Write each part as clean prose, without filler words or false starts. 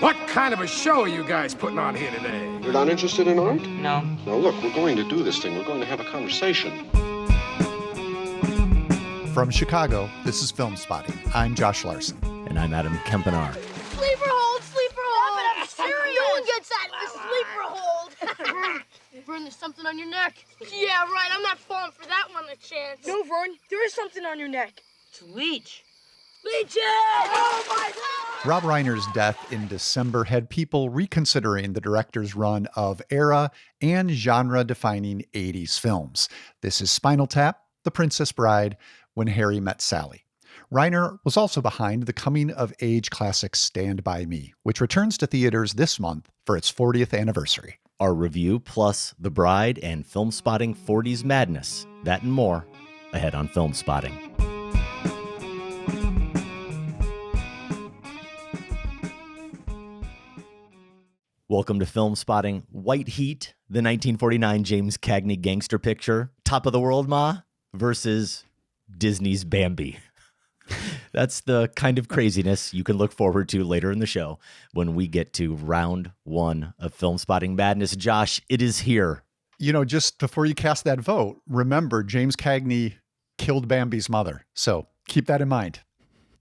What kind of a show are you guys putting on here today? You're not interested in art? No. Now look, we're going to do this thing. We're going to have a conversation. From Chicago, this is Filmspotting. I'm Josh Larson. And I'm Adam Kempenar. Sleeper hold, sleeper hold. Yeah, but I'm serious. No one gets out of the sleeper hold. Vern, there's something on your neck. Yeah, right. I'm not falling for that one a chance. No, Vern, there is something on your neck. It's a leech. Leeches! Oh, my God! Rob Reiner's death in December had people reconsidering the director's run of era and genre-defining 80s films. This is Spinal Tap, The Princess Bride, When Harry Met Sally. Reiner was also behind the coming-of-age classic Stand By Me, which returns to theaters this month for its 40th anniversary. Our review plus The Bride and Filmspotting 40s Madness. That and more ahead on Filmspotting. Welcome to Filmspotting White Heat, the 1949 James Cagney gangster picture, Top of the World Ma, versus Disney's Bambi. That's the kind of craziness you can look forward to later in the show when we get to round one of Filmspotting Madness. Josh, it is here. You know, just before you cast that vote, remember James Cagney killed Bambi's mother. So keep that in mind.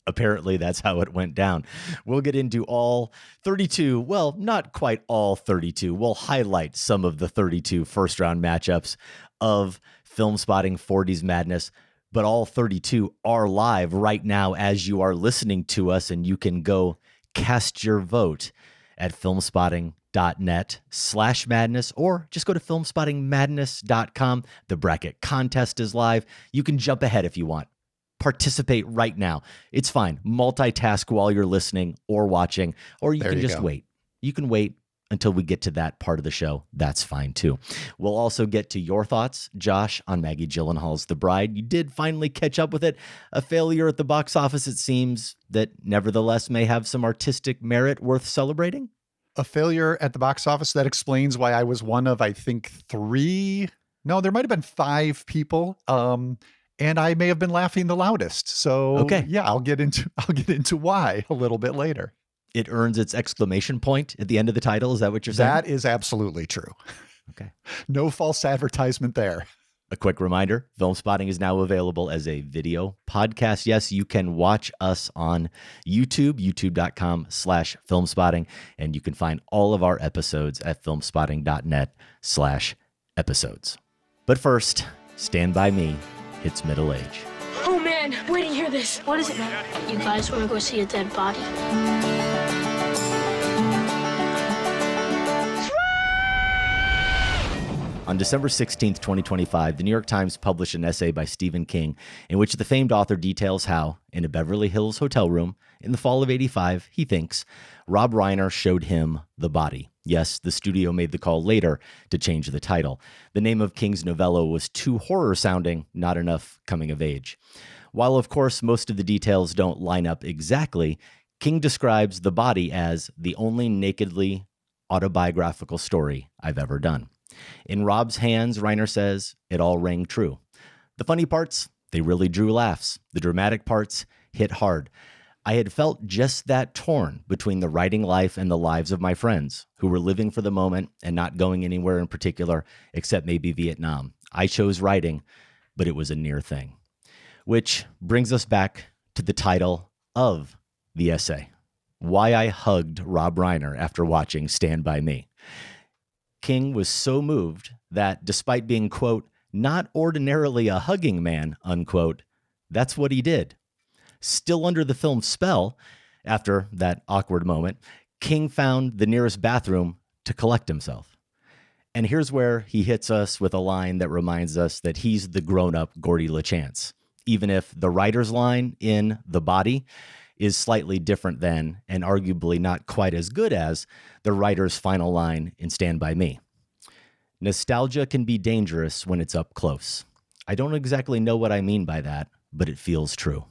Apparently, that's how it went down. We'll get into all 32. Well, not quite all 32. We'll highlight some of the 32 first-round matchups of Filmspotting 40s Madness. But all 32 are live right now as you are listening to us, and you can go cast your vote at filmspotting.net/madness, or just go to filmspottingmadness.com. The bracket contest is live. You can jump ahead if you want. Participate right now. It's fine. Multitask while you're listening or watching, or you can just wait. You can wait until we get to that part of the show. That's fine too. We'll also get to your thoughts, Josh, on Maggie Gyllenhaal's The Bride. You did finally catch up with it. A failure at the box office, it seems, that nevertheless may have some artistic merit worth celebrating. A failure at the box office. That explains why I was one of, I think, 3. No, there might have been 5 people. And I may have been laughing the loudest. So okay. Yeah, I'll get into why a little bit later. It earns its exclamation point at the end of the title. Is that what you're saying? That is absolutely true. Okay. No false advertisement there. A quick reminder, Filmspotting is now available as a video podcast. Yes, you can watch us on YouTube, youtube.com/filmspotting, and you can find all of our episodes at filmspotting.net/episodes. But first, Stand By Me hits middle age. Oh, man. Wait to hear this. What is it, man? You guys want to go see a dead body? On December 16th, 2025, the New York Times published an essay by Stephen King in which the famed author details how, in a Beverly Hills hotel room in the fall of '85, he thinks, Rob Reiner showed him the body. Yes, the studio made the call later to change the title. The name of King's novella was too horror-sounding, not enough coming of age. While, of course, most of the details don't line up exactly, King describes the body as the only nakedly autobiographical story I've ever done. In Rob's hands, Reiner says, it all rang true. The funny parts, they really drew laughs. The dramatic parts hit hard. I had felt just that torn between the writing life and the lives of my friends who were living for the moment and not going anywhere in particular except maybe Vietnam. I chose writing, but it was a near thing. Which brings us back to the title of the essay, Why I Hugged Rob Reiner After Watching Stand By Me. King was so moved that despite being, quote, not ordinarily a hugging man, unquote, that's what he did. Still under the film's spell, after that awkward moment, King found the nearest bathroom to collect himself. And here's where he hits us with a line that reminds us that he's the grown-up Gordy LaChance, even if the writer's line in The Body is slightly different than, and arguably not quite as good as, the writer's final line in Stand By Me. Nostalgia can be dangerous when it's up close. I don't exactly know what I mean by that, but it feels true.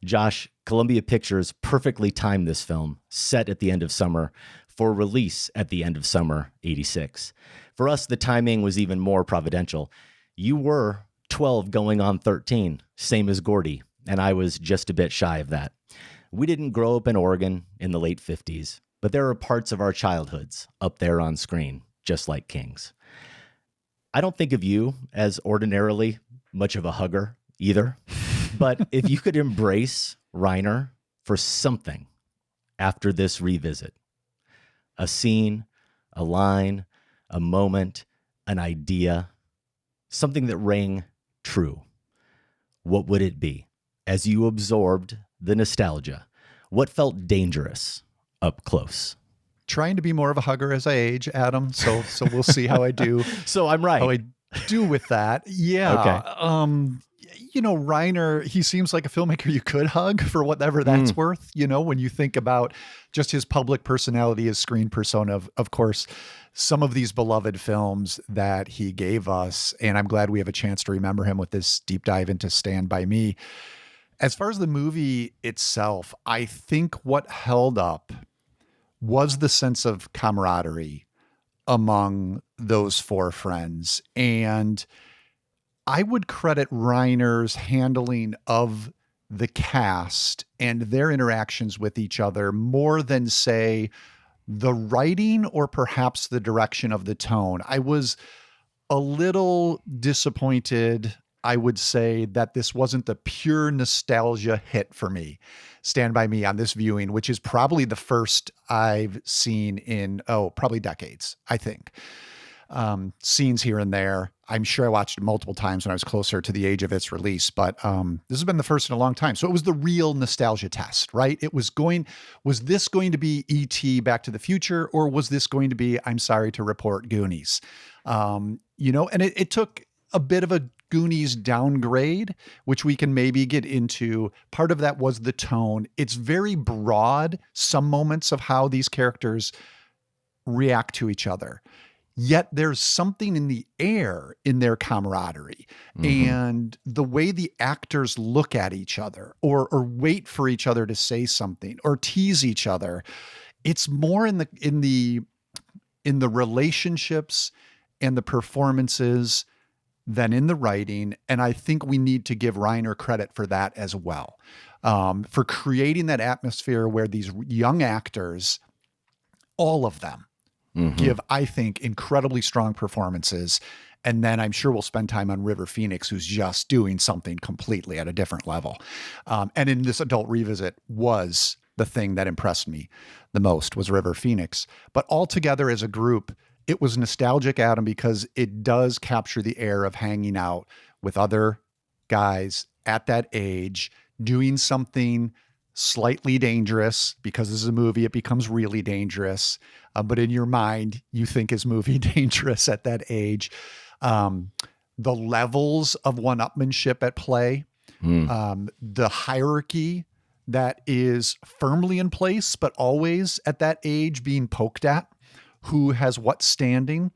Josh, Columbia Pictures perfectly timed this film, set at the end of summer, for release at the end of summer '86. For us, the timing was even more providential. You were 12 going on 13, same as Gordy, and I was just a bit shy of that. We didn't grow up in Oregon in the late 50s. but there are parts of our childhoods up there on screen, just like King's. I don't think of you as ordinarily much of a hugger either, but if you could embrace Reiner for something after this revisit, a scene, a line, a moment, an idea, something that rang true, what would it be? As you absorbed the nostalgia, what felt dangerous up close? Trying to be more of a hugger as I age, Adam. So we'll see how I do. So I'm right. How I do with that. Yeah. Okay. Reiner, he seems like a filmmaker you could hug for whatever that's worth. When you think about just his public personality, his screen persona, of course, some of these beloved films that he gave us. And I'm glad we have a chance to remember him with this deep dive into Stand By Me. As far as the movie itself, I think what held up was the sense of camaraderie among those four friends. And I would credit Reiner's handling of the cast and their interactions with each other more than, say, the writing or perhaps the direction of the tone. I was a little disappointed, I would say, that this wasn't the pure nostalgia hit for me, Stand By Me, on this viewing, which is probably the first I've seen in, probably decades, I think. Scenes here and there. I'm sure I watched it multiple times when I was closer to the age of its release, but this has been the first in a long time. So it was the real nostalgia test, right? Was this going to be E.T. Back to the Future, or was this going to be, I'm sorry to report, Goonies? And it took a bit of a Goonies downgrade, which we can maybe get into. Part of that was the tone. It's very broad, some moments of how these characters react to each other. Yet there's something in the air in their camaraderie and the way the actors look at each other or wait for each other to say something or tease each other. It's more in the relationships and the performances than in the writing. And I think we need to give Reiner credit for that as well, for creating that atmosphere where these young actors, all of them, give, I think, incredibly strong performances. And then I'm sure we'll spend time on River Phoenix, who's just doing something completely at a different level. And in this adult revisit was the thing that impressed me the most, was River Phoenix. But altogether as a group, it was nostalgic, Adam, because it does capture the air of hanging out with other guys at that age, doing something slightly dangerous, because this is a movie, it becomes really dangerous. But in your mind, you think is movie dangerous at that age. The levels of one-upmanship at play, the hierarchy that is firmly in place, but always at that age being poked at, who has what standing,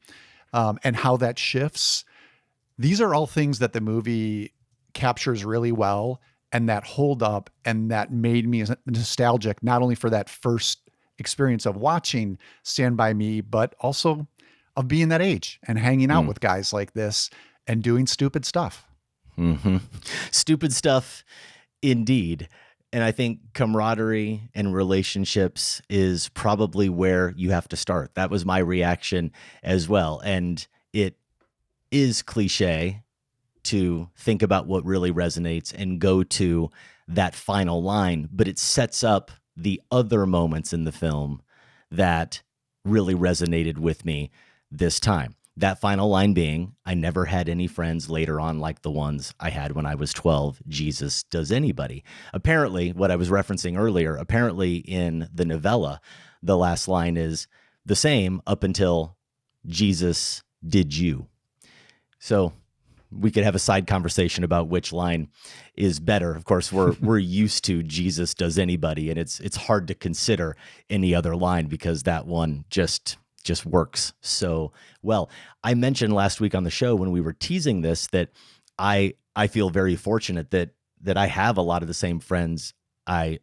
and how that shifts. These are all things that the movie captures really well, and that hold up, and that made me nostalgic, not only for that first experience of watching Stand By Me, but also of being that age and hanging out with guys like this and doing stupid stuff. Stupid stuff, indeed. And I think camaraderie and relationships is probably where you have to start. That was my reaction as well. And it is cliche to think about what really resonates and go to that final line, but it sets up the other moments in the film that really resonated with me this time. That final line being, I never had any friends later on like the ones I had when I was 12. Jesus does anybody. Apparently, what I was referencing earlier, apparently in the novella, the last line is the same up until Jesus did you. So we could have a side conversation about which line is better. Of course, we're used to Jesus does anybody, and it's hard to consider any other line because that one just works so well. I mentioned last week on the show when we were teasing this that I feel very fortunate that I have a lot of the same friends I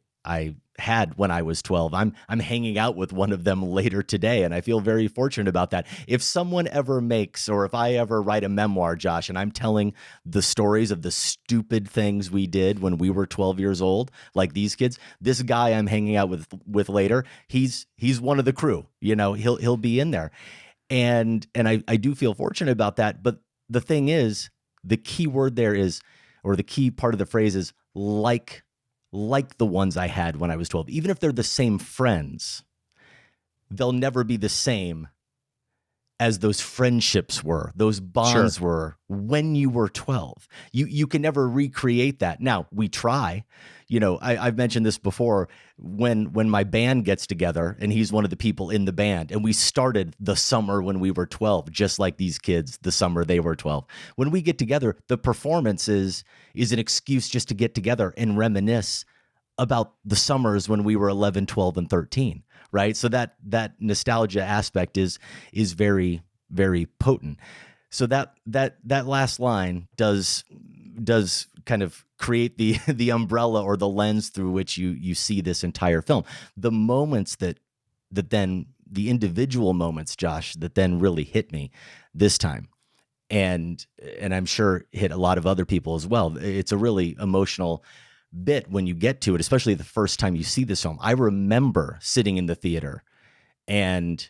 had when I was 12. I'm hanging out with one of them later today, and I feel very fortunate about that. If someone ever makes, or if I ever write a memoir, Josh, and I'm telling the stories of the stupid things we did when we were 12 years old, like these kids, this guy I'm hanging out with later, he's one of the crew. You know, he'll be in there. And I do feel fortunate about that. But the thing is, the key word there is, or the key part of the phrase is like the ones I had when I was 12. Even if they're the same friends, they'll never be the same as those friendships were, those bonds were when you were 12. You can never recreate that. Now, we try. You know, I've mentioned this before, when my band gets together, and he's one of the people in the band, and we started the summer when we were 12, just like these kids, the summer they were 12. When we get together, the performance is an excuse just to get together and reminisce about the summers when we were 11, 12, and 13, right? So that nostalgia aspect is very, very potent. So that last line does kind of create the umbrella or the lens through which you see this entire film. The moments that then, the individual moments, Josh, that then really hit me this time, and I'm sure hit a lot of other people as well. It's a really emotional bit when you get to it, especially the first time you see this film. I remember sitting in the theater and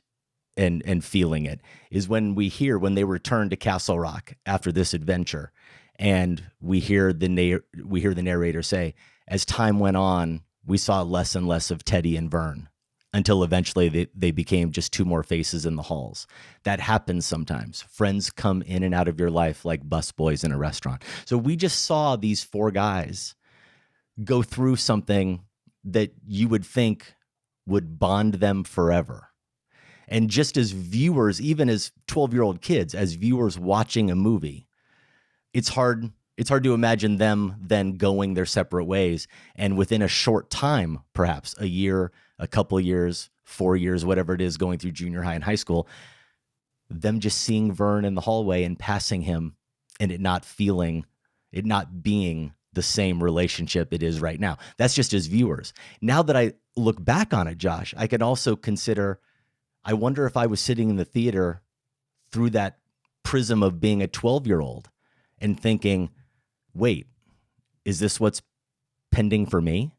feeling it, is when they return to Castle Rock after this adventure. And we hear the narrator say, as time went on, we saw less and less of Teddy and Vern, until eventually they became just two more faces in the halls. That happens sometimes. Friends come in and out of your life like busboys in a restaurant. So we just saw these four guys go through something that you would think would bond them forever. And just as viewers, even as 12-year-old kids, as viewers watching a movie, it's hard to imagine them then going their separate ways. And within a short time, perhaps a year, a couple years, 4 years, whatever it is, going through junior high and high school, them just seeing Vern in the hallway and passing him, and it not being the same relationship it is right now. That's just as viewers. Now that I look back on it, Josh, I can also consider, I wonder if I was sitting in the theater through that prism of being a 12-year-old and thinking, wait, is this what's pending for me?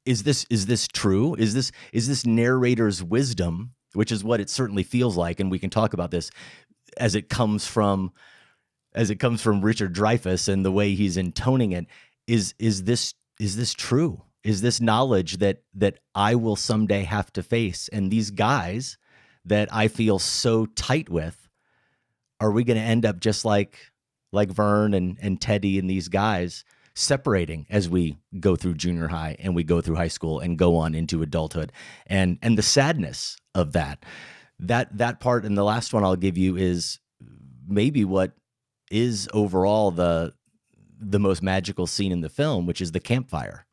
Is this true? Is this narrator's wisdom, which is what it certainly feels like, and we can talk about this as it comes from Richard Dreyfuss and the way he's intoning it. Is this true? Is this knowledge that I will someday have to face? And these guys that I feel so tight with, are we going to end up just like Vern and Teddy and these guys, separating as we go through junior high and we go through high school and go on into adulthood, and the sadness of that part? And the last one I'll give you is maybe what is overall the most magical scene in the film, which is the campfire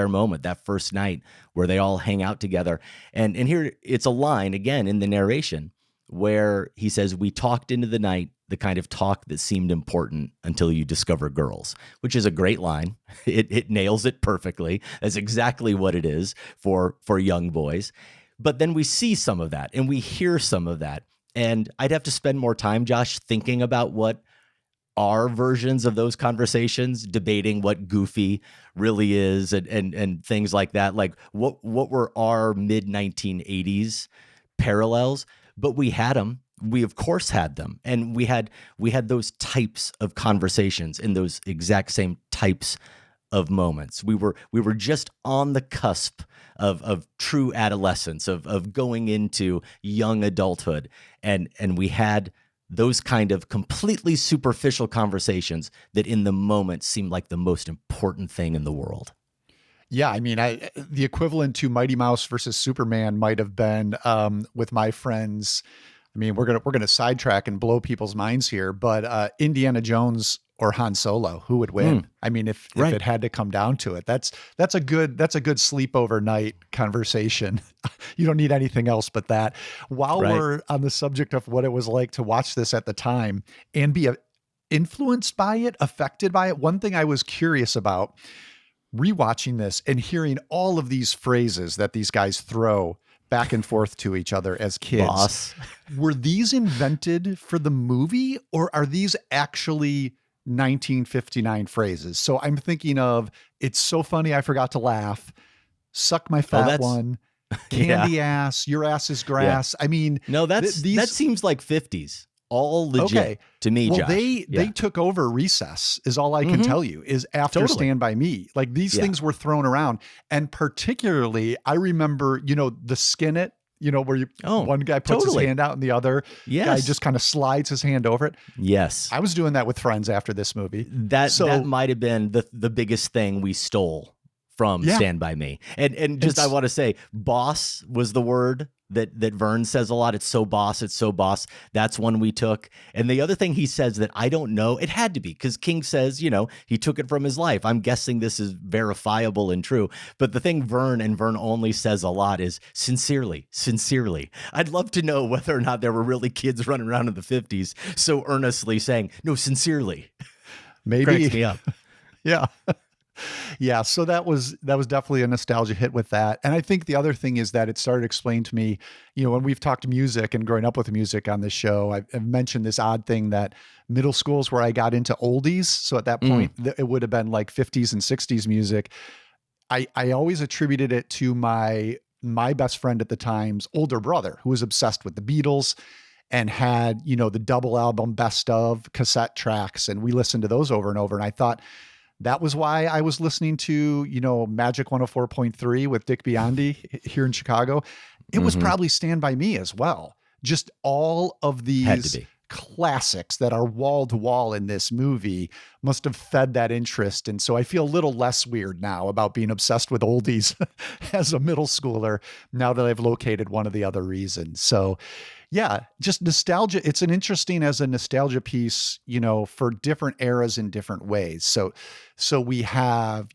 moment, that first night where they all hang out together. And here it's a line again in the narration where he says, "We talked into the night, the kind of talk that seemed important until you discover girls," which is a great line. It nails it perfectly. That's exactly what it is for young boys. But then we see some of that and we hear some of that. And I'd have to spend more time, Josh, thinking about what our versions of those conversations, debating what goofy really is and things like that. Like what were our mid-1980s parallels? But we had them. We of course had them. And we had those types of conversations in those exact same types of moments. We were just on the cusp of true adolescence, of going into young adulthood. And we had those kind of completely superficial conversations that in the moment seemed like the most important thing in the world. Yeah, I mean, the equivalent to Mighty Mouse versus Superman might have been with my friends. I mean, we're gonna sidetrack and blow people's minds here, but Indiana Jones or Han Solo, who would win? I mean, if it had to come down to it, that's a good sleepover night conversation. You don't need anything else but that. While we're on the subject of what it was like to watch this at the time and be influenced by it, affected by it, one thing I was curious about, rewatching this and hearing all of these phrases that these guys throw back and forth to each other as kids. Boss. Were these invented for the movie, or are these actually 1959 phrases? So I'm thinking of, it's so funny I forgot to laugh, suck my fat one, candy ass, your ass is grass. I mean, no, that seems like 50s. All legit to me, well, Josh. They took over Recess, is all I can tell you, is after Stand By Me. Like, these things were thrown around. And particularly, I remember, the skin it, where one guy puts his hand out and the other guy just kind of slides his hand over it. Yes. I was doing that with friends after this movie. That might have been the biggest thing we stole from Stand By Me. And just, I want to say, boss was the word that Vern says a lot. It's so boss. That's one we took. And the other thing he says that I don't know, it had to be, because King says, he took it from his life. I'm guessing this is verifiable and true. But the thing Vern only says a lot is sincerely. I'd love to know whether or not there were really kids running around in the 50s so earnestly saying, no, sincerely. Maybe. Cracks me up. Yeah. Yeah, so that was definitely a nostalgia hit with that. And I think the other thing is that it started to explain to me, when we've talked music and growing up with music on this show, I've mentioned this odd thing that middle school is where I got into oldies. So at that point, it would have been like 50s and 60s music. I always attributed it to my best friend at the time's older brother, who was obsessed with the Beatles and had, the double album best of cassette tracks. And we listened to those over and over. And I thought, that was why I was listening to, Magic 104.3 with Dick Biondi here in Chicago. It was probably Stand By Me as well. Just all of these classics that are wall to wall in this movie must have fed that interest. And so I feel a little less weird now about being obsessed with oldies as a middle schooler, now that I've located one of the other reasons. So yeah, just nostalgia. It's an interesting as a nostalgia piece, for different eras in different ways. So we have,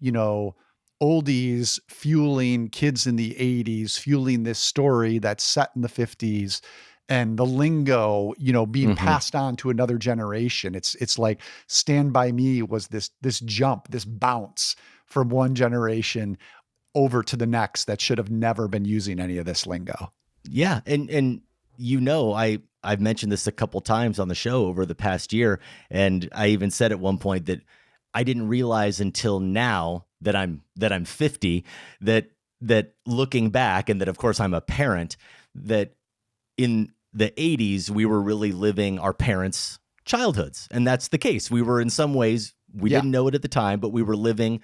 oldies fueling kids in the 80s, fueling this story that's set in the 50s, and the lingo, being passed on to another generation. It's like Stand By Me was this jump, this bounce from one generation over to the next that should have never been using any of this lingo. Yeah. And I've mentioned this a couple times on the show over the past year. And I even said at one point that I didn't realize until now that I'm 50, that looking back, and that of course I'm a parent, that in the 80s, we were really living our parents' childhoods. And that's the case. We were, in some ways, we didn't know it at the time, but we were living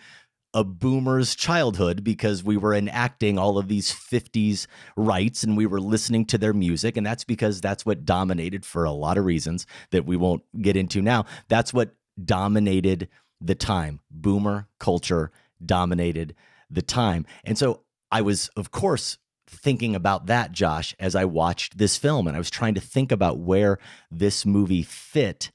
a boomer's childhood because we were enacting all of these 50s rights and we were listening to their music. And that's because that's what dominated, for a lot of reasons that we won't get into now. That's what dominated the time. Boomer culture dominated the time. And so I was, of course, thinking about that, Josh, as I watched this film, and I was trying to think about where this movie fit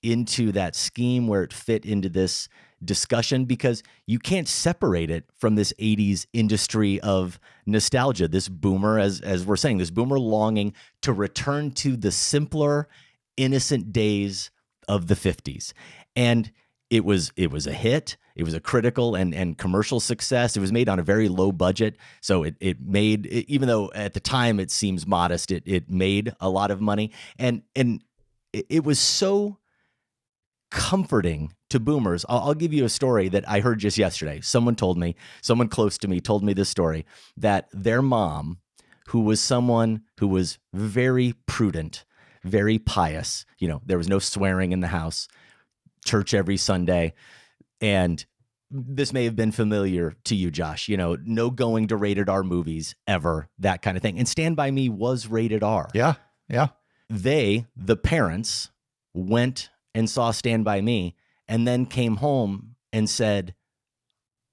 into that scheme, where it fit into this discussion, because you can't separate it from this 80s industry of nostalgia, this boomer, as we're saying, this boomer longing to return to the simpler, innocent days of the 50s. And it was a hit. It was a critical and commercial success. It was made on a very low budget. So it made, even though at the time it seems modest, it made a lot of money. And it was so comforting to boomers. I'll give you a story that I heard just yesterday. Someone close to me told me this story, that their mom, who was someone who was very prudent, very pious, there was no swearing in the house, church every Sunday. And this may have been familiar to you, Josh, no going to rated R movies ever, that kind of thing. And Stand By Me was rated R. Yeah. Yeah. The parents, went and saw Stand By Me and then came home and said,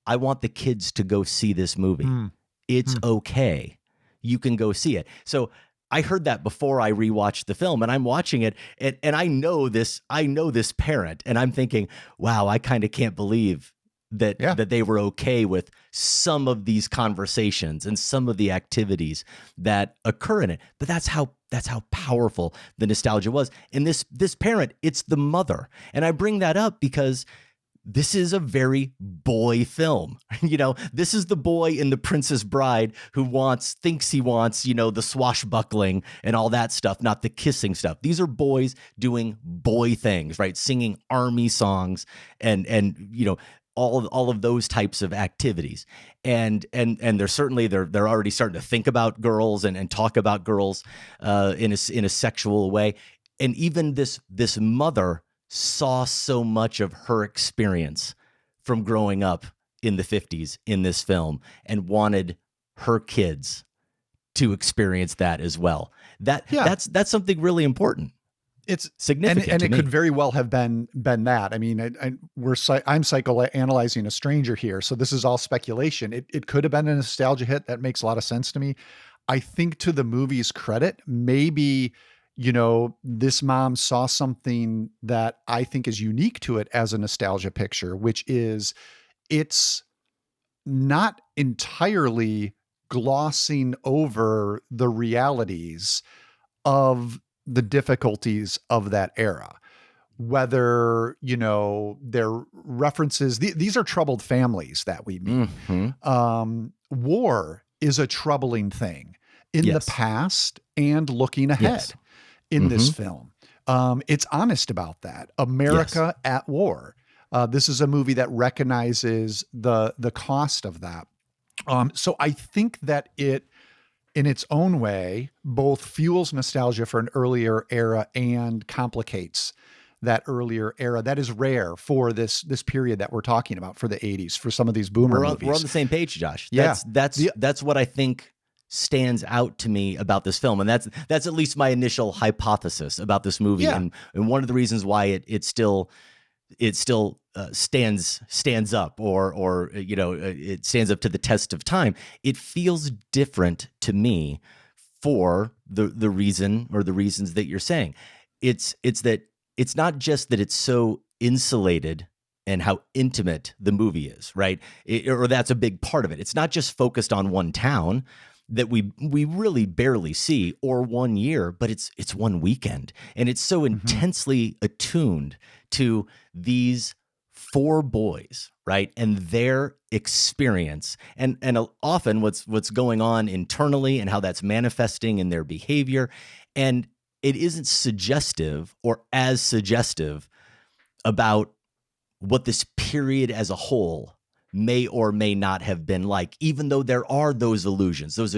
I want the kids to go see this movie. It's okay. You can go see it. So I heard that before I rewatched the film, and I'm watching it, and I know this parent, and I'm thinking, wow, I kind of can't believe that they were okay with some of these conversations and some of the activities that occur in it. But that's how powerful the nostalgia was. And this parent, it's the mother. And I bring that up because this is a very boy film. This is the boy in The Princess Bride who thinks he wants, the swashbuckling and all that stuff, not the kissing stuff. These are boys doing boy things, right? Singing army songs and all of those types of activities. And they're certainly, they're already starting to think about girls and talk about girls in a sexual way. And even this mother saw so much of her experience from growing up in the 50s in this film and wanted her kids to experience that as well. That's something really important. It's significant, and to it me. could very well have been that. I mean, I'm psychoanalyzing a stranger here, so this is all speculation. It could have been a nostalgia hit that makes a lot of sense to me. I think, to the movie's credit, maybe this mom saw something that I think is unique to it as a nostalgia picture, which is it's not entirely glossing over the realities of the difficulties of that era. Whether, their references, these are troubled families that we meet. Mm-hmm. War is a troubling thing in the past and looking ahead in this film. It's honest about that. America at war. This is a movie that recognizes the cost of that. So I think that it, in its own way, both fuels nostalgia for an earlier era and complicates that earlier era. That is rare for this period that we're talking about, for the 80s, for some of these boomer movies. We're on the same page, Josh. Yeah. That's what I think stands out to me about this film, and that's at least my initial hypothesis about this movie, and one of the reasons why it still stands up, or it stands up to the test of time. It feels different to me for the reason, or the reasons that you're saying. It's that it's not just that it's so insulated and how intimate the movie is, right? Or that's a big part of it. It's not just focused on one town that we really barely see, or 1 year, but it's one weekend. And it's so intensely attuned to these 4 boys, right? And their experience, and often what's going on internally and how that's manifesting in their behavior. And it isn't suggestive, or as suggestive, about what this period as a whole may or may not have been like, even though there are those allusions, those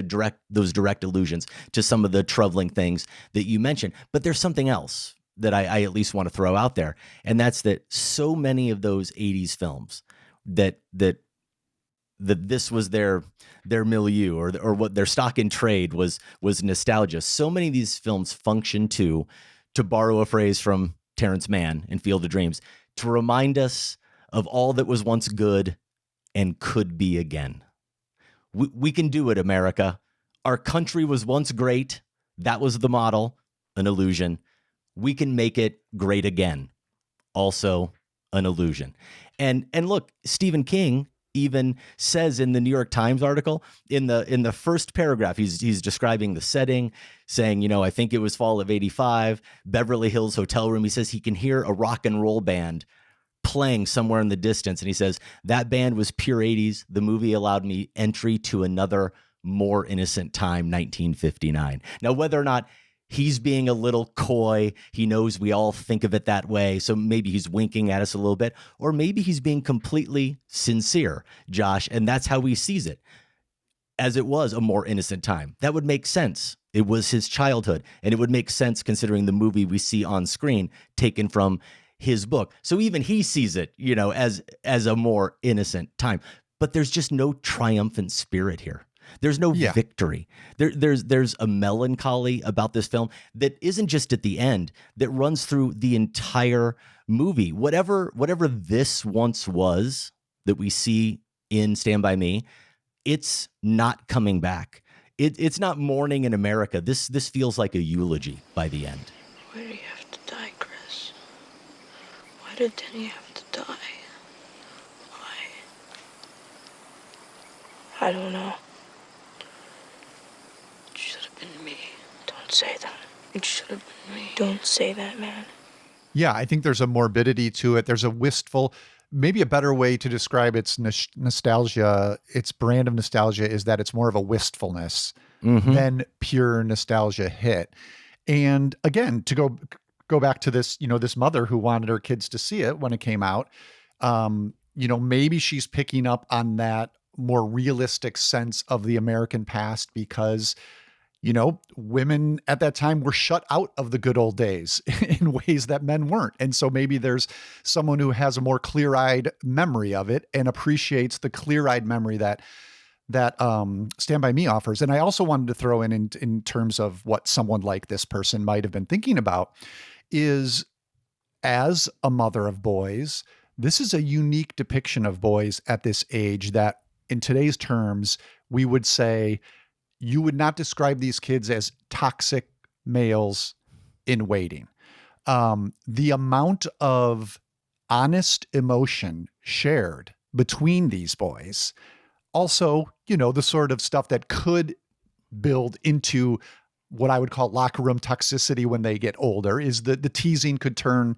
direct allusions to some of the troubling things that you mentioned. But there's something else that I at least want to throw out there, and that's that so many of those 80s films that this was their milieu, or what their stock in trade was nostalgia. So many of these films function to borrow a phrase from Terrence Mann in Field of Dreams, to remind us of all that was once good and could be again. We can do it, America. Our country was once great. That was the model, an illusion. We can make it great again. Also an illusion. And look, Stephen King even says in the New York Times article, in the first paragraph, he's describing the setting, saying, I think it was fall of '85, Beverly Hills hotel room. He says he can hear a rock and roll band playing somewhere in the distance. And he says, that band was pure 80s. The movie allowed me entry to another, more innocent time, 1959. Now, whether or not he's being a little coy, he knows we all think of it that way, so maybe he's winking at us a little bit, or maybe he's being completely sincere, Josh, and that's how he sees it, as it was a more innocent time. That would make sense. It was his childhood, and it would make sense considering the movie we see on screen taken from his book. So even he sees it, as a more innocent time. But there's just no triumphant spirit here. There's no victory. There's a melancholy about this film that isn't just at the end, that runs through the entire movie. Whatever this once was that we see in Stand By Me, it's not coming back. It's not mourning in America. This feels like a eulogy by the end. Why do you have to die, Chris? Why did Denny have to die? Why? I don't know. It should have been me. Don't say that. It should have been me. Don't say that, man. Yeah, I think there's a morbidity to it. There's a wistful, maybe a better way to describe its nostalgia, its brand of nostalgia, is that it's more of a wistfulness than pure nostalgia hit. And again, to go back to this, this mother who wanted her kids to see it when it came out, maybe she's picking up on that more realistic sense of the American past because, women at that time were shut out of the good old days in ways that men weren't. And so maybe there's someone who has a more clear-eyed memory of it and appreciates the clear-eyed memory that Stand By Me offers. And I also wanted to throw in terms of what someone like this person might have been thinking about is, as a mother of boys, this is a unique depiction of boys at this age that in today's terms, we would say you would not describe these kids as toxic males in waiting. The amount of honest emotion shared between these boys, also, the sort of stuff that could build into what I would call locker room toxicity when they get older, is the teasing could turn,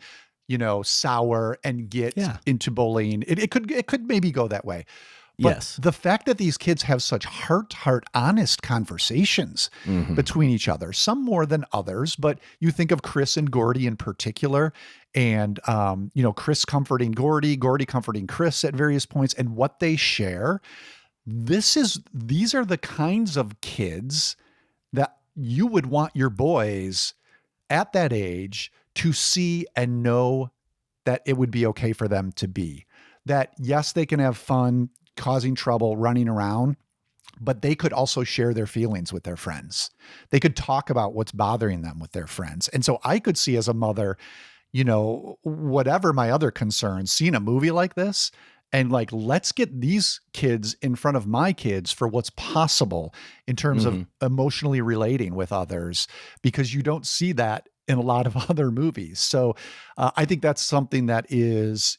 sour and get into bullying. It could maybe go that way. But yes, the fact that these kids have such heart honest conversations between each other, some more than others, but you think of Chris and Gordy in particular, and, Chris comforting Gordy, Gordy comforting Chris at various points, and what they share. These are the kinds of kids that you would want your boys at that age to see and know that it would be okay for them to be. That yes, they can have fun, causing trouble, running around, but they could also share their feelings with their friends. They could talk about what's bothering them with their friends. And so I could see as a mother, whatever my other concerns, seeing a movie like this and like, let's get these kids in front of my kids for what's possible in terms of emotionally relating with others, because you don't see that in a lot of other movies. So I think that's something that is,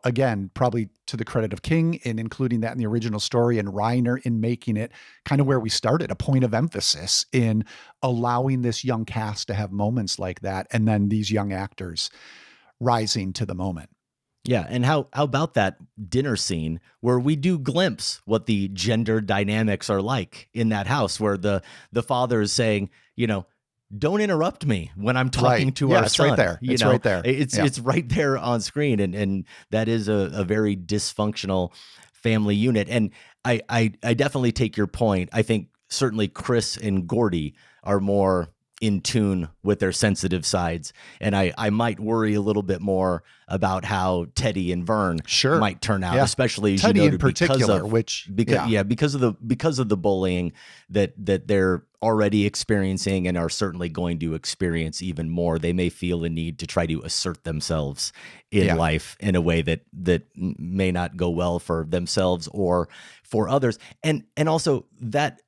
again, probably to the credit of King in including that in the original story, and Reiner in making it kind of where we started, a point of emphasis in allowing this young cast to have moments like that. And then these young actors rising to the moment. Yeah. And how about that dinner scene where we do glimpse what the gender dynamics are like in that house, where the father is saying, don't interrupt me when I'm talking to our son. Right there. It's right there. It's right there on screen. And that is a very dysfunctional family unit. And I definitely take your point. I think certainly Chris and Gordy are more in tune with their sensitive sides. And I might worry a little bit more about how Teddy and Vern might turn out, especially as Teddy you noted, in particular, because of the bullying that they're already experiencing and are certainly going to experience even more. They may feel a need to try to assert themselves in life in a way that may not go well for themselves or for others. And also that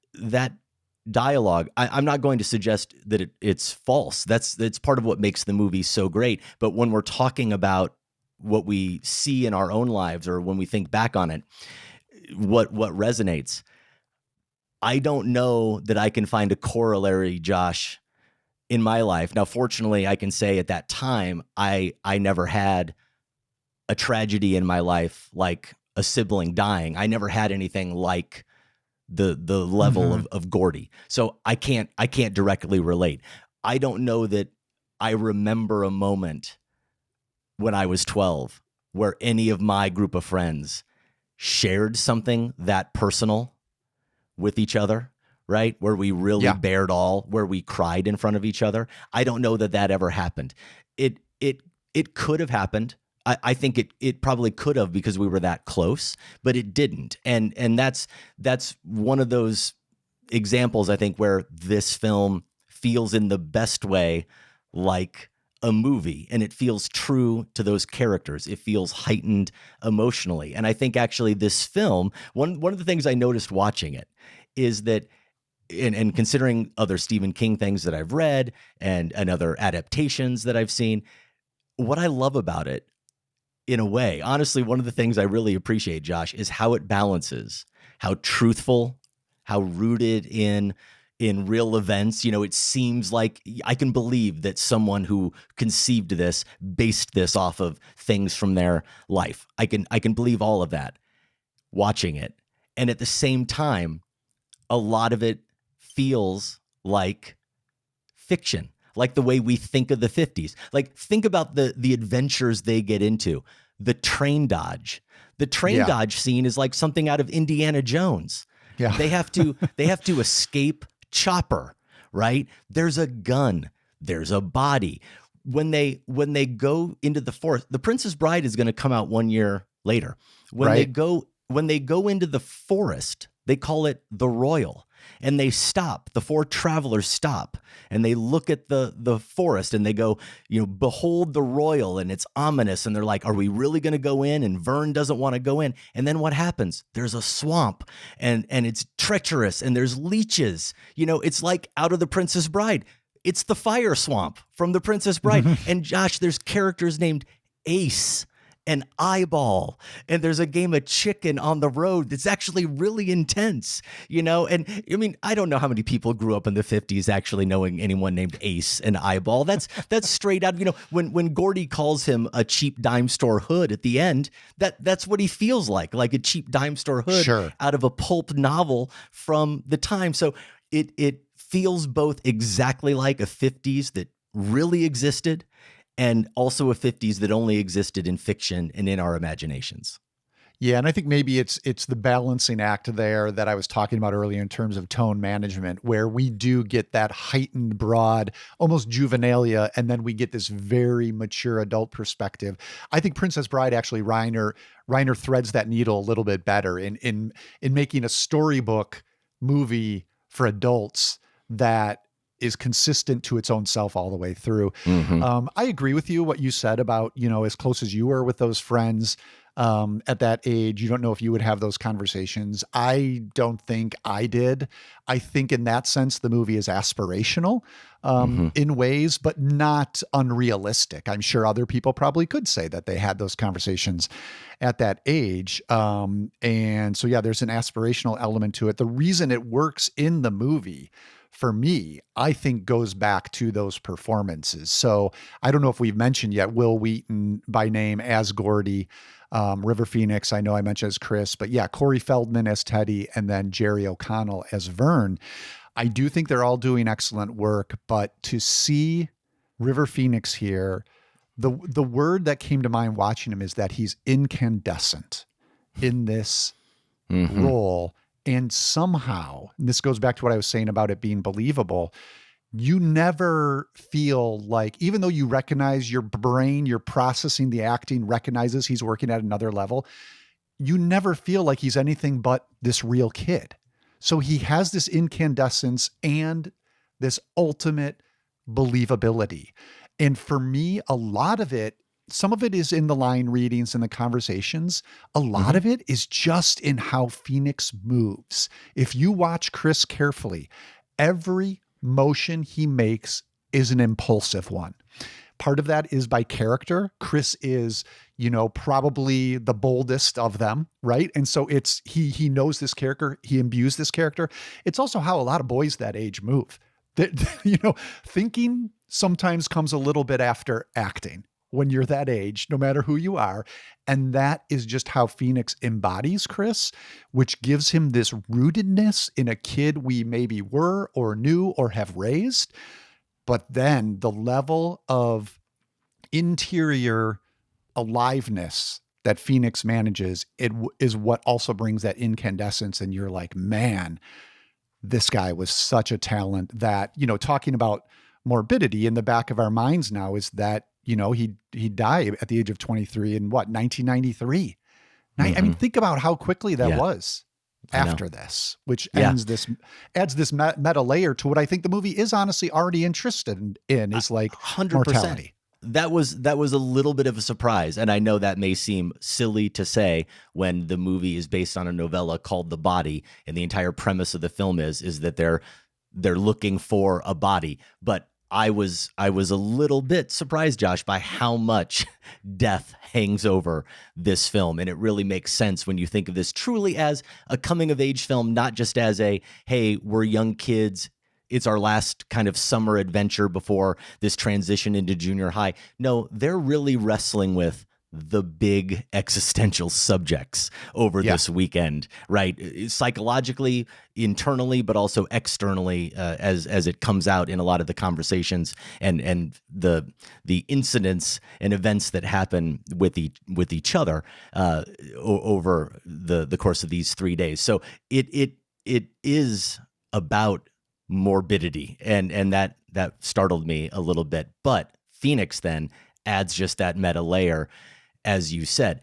dialogue, I'm not going to suggest that it's false. That's part of what makes the movie so great. But when we're talking about what we see in our own lives, or when we think back on it, what resonates, I don't know that I can find a corollary, Josh, in my life. Now, fortunately, I can say at that time, I never had a tragedy in my life like a sibling dying. I never had anything like the level of Gordy. So I can't directly relate. I don't know that I remember a moment when I was 12 where any of my group of friends shared something that personal with each other, right? Where we really bared all, where we cried in front of each other. I don't know that ever happened. It could have happened. I think it probably could have, because we were that close, but it didn't. And that's one of those examples, I think, where this film feels in the best way like a movie, and it feels true to those characters. It feels heightened emotionally. And I think actually this film, one of the things I noticed watching it is that, and considering other Stephen King things that I've read and other adaptations that I've seen, what I love about it, in a way, honestly, one of the things I really appreciate, Josh, is how it balances how truthful, how rooted in in real events. You know, it seems like I can believe that someone who conceived this based this off of things from their life. I can believe all of that watching it. And at the same time, a lot of it feels like fiction, like the way we think of the 50s. Like, think about the adventures they get into. The train dodge. The train dodge scene is like something out of Indiana Jones. Yeah. They have to escape Chopper, right? There's a gun. There's a body. When they go into the forest, The Princess Bride is going to come out 1 year later. When they go into the forest, they call it the Royal. And they stop. The four travelers stop and they look at the forest and they go, you know, behold the Royal, and it's ominous. And they're like, are we really going to go in? And Vern doesn't want to go in. And then what happens? There's a swamp and it's treacherous and there's leeches. You know, it's like out of The Princess Bride. It's the fire swamp from The Princess Bride. And Josh, there's characters named Ace and Eyeball, and there's a game of chicken on the road that's actually really intense, you know? And I mean, I don't know how many people grew up in the 50s actually knowing anyone named Ace and Eyeball. That's straight out, you know, when Gordy calls him a cheap dime store hood at the end, that's what he feels like a cheap dime store hood out of a pulp novel from the time. So it feels both exactly like a 50s that really existed and also a 50s that only existed in fiction and in our imaginations. Yeah, and I think maybe it's the balancing act there that I was talking about earlier in terms of tone management, where we do get that heightened, broad, almost juvenilia, and then we get this very mature adult perspective. I think Princess Bride, actually, Reiner threads that needle a little bit better in making a storybook movie for adults that is consistent to its own self all the way through. I agree with you, what you said about, you know, as close as you were with those friends at that age, you don't know if you would have those conversations. I don't think I did. I think in that sense, the movie is aspirational in ways, but not unrealistic. I'm sure other people probably could say that they had those conversations at that age. And so, yeah, there's an aspirational element to it. The reason it works in the movie, for me, I think goes back to those performances. So I don't know if we've mentioned yet Will Wheaton by name as Gordy, River Phoenix, I know I mentioned as Chris, but yeah, Corey Feldman as Teddy, and then Jerry O'Connell as Vern. I do think they're all doing excellent work, but to see River Phoenix here, the word that came to mind watching him is that he's incandescent in this role. And somehow, and this goes back to what I was saying about it being believable, you never feel like, even though you recognize your brain, you're processing the acting, recognizes he's working at another level, you never feel like he's anything but this real kid. So he has this incandescence and this ultimate believability. And for me, a lot of it, some of it is in the line readings and the conversations. A lot of it is just in how Phoenix moves. If you watch Chris carefully, every motion he makes is an impulsive one. Part of that is by character. Chris is, you know, probably the boldest of them, right? And so it's he knows this character, he imbues this character. It's also how a lot of boys that age move. That, you know, thinking sometimes comes a little bit after acting when you're that age, no matter who you are. And that is just how Phoenix embodies Chris, which gives him this rootedness in a kid we maybe were or knew or have raised. But then the level of interior aliveness that Phoenix manages, it is what also brings that incandescence. And you're like, man, this guy was such a talent that, you know, talking about morbidity in the back of our minds now is that, you know, he died at the age of 23 in 1993. I mean, think about how quickly that was after this, which adds this meta layer to what I think the movie is honestly already interested in is like 100%. Mortality. That was a little bit of a surprise. And I know that may seem silly to say when the movie is based on a novella called The Body, and the entire premise of the film is that they're looking for a body. But I was a little bit surprised, Josh, by how much death hangs over this film. And it really makes sense when you think of this truly as a coming of age film, not just as a, hey, we're young kids it's our last kind of summer adventure before this transition into junior high. No, they're really wrestling with the big existential subjects over this weekend, right? Psychologically, internally, but also externally, as it comes out in a lot of the conversations and the incidents and events that happen with each other over the course of these 3 days. So it is about morbidity, and that startled me a little bit. But Phoenix then adds just that meta layer. As you said,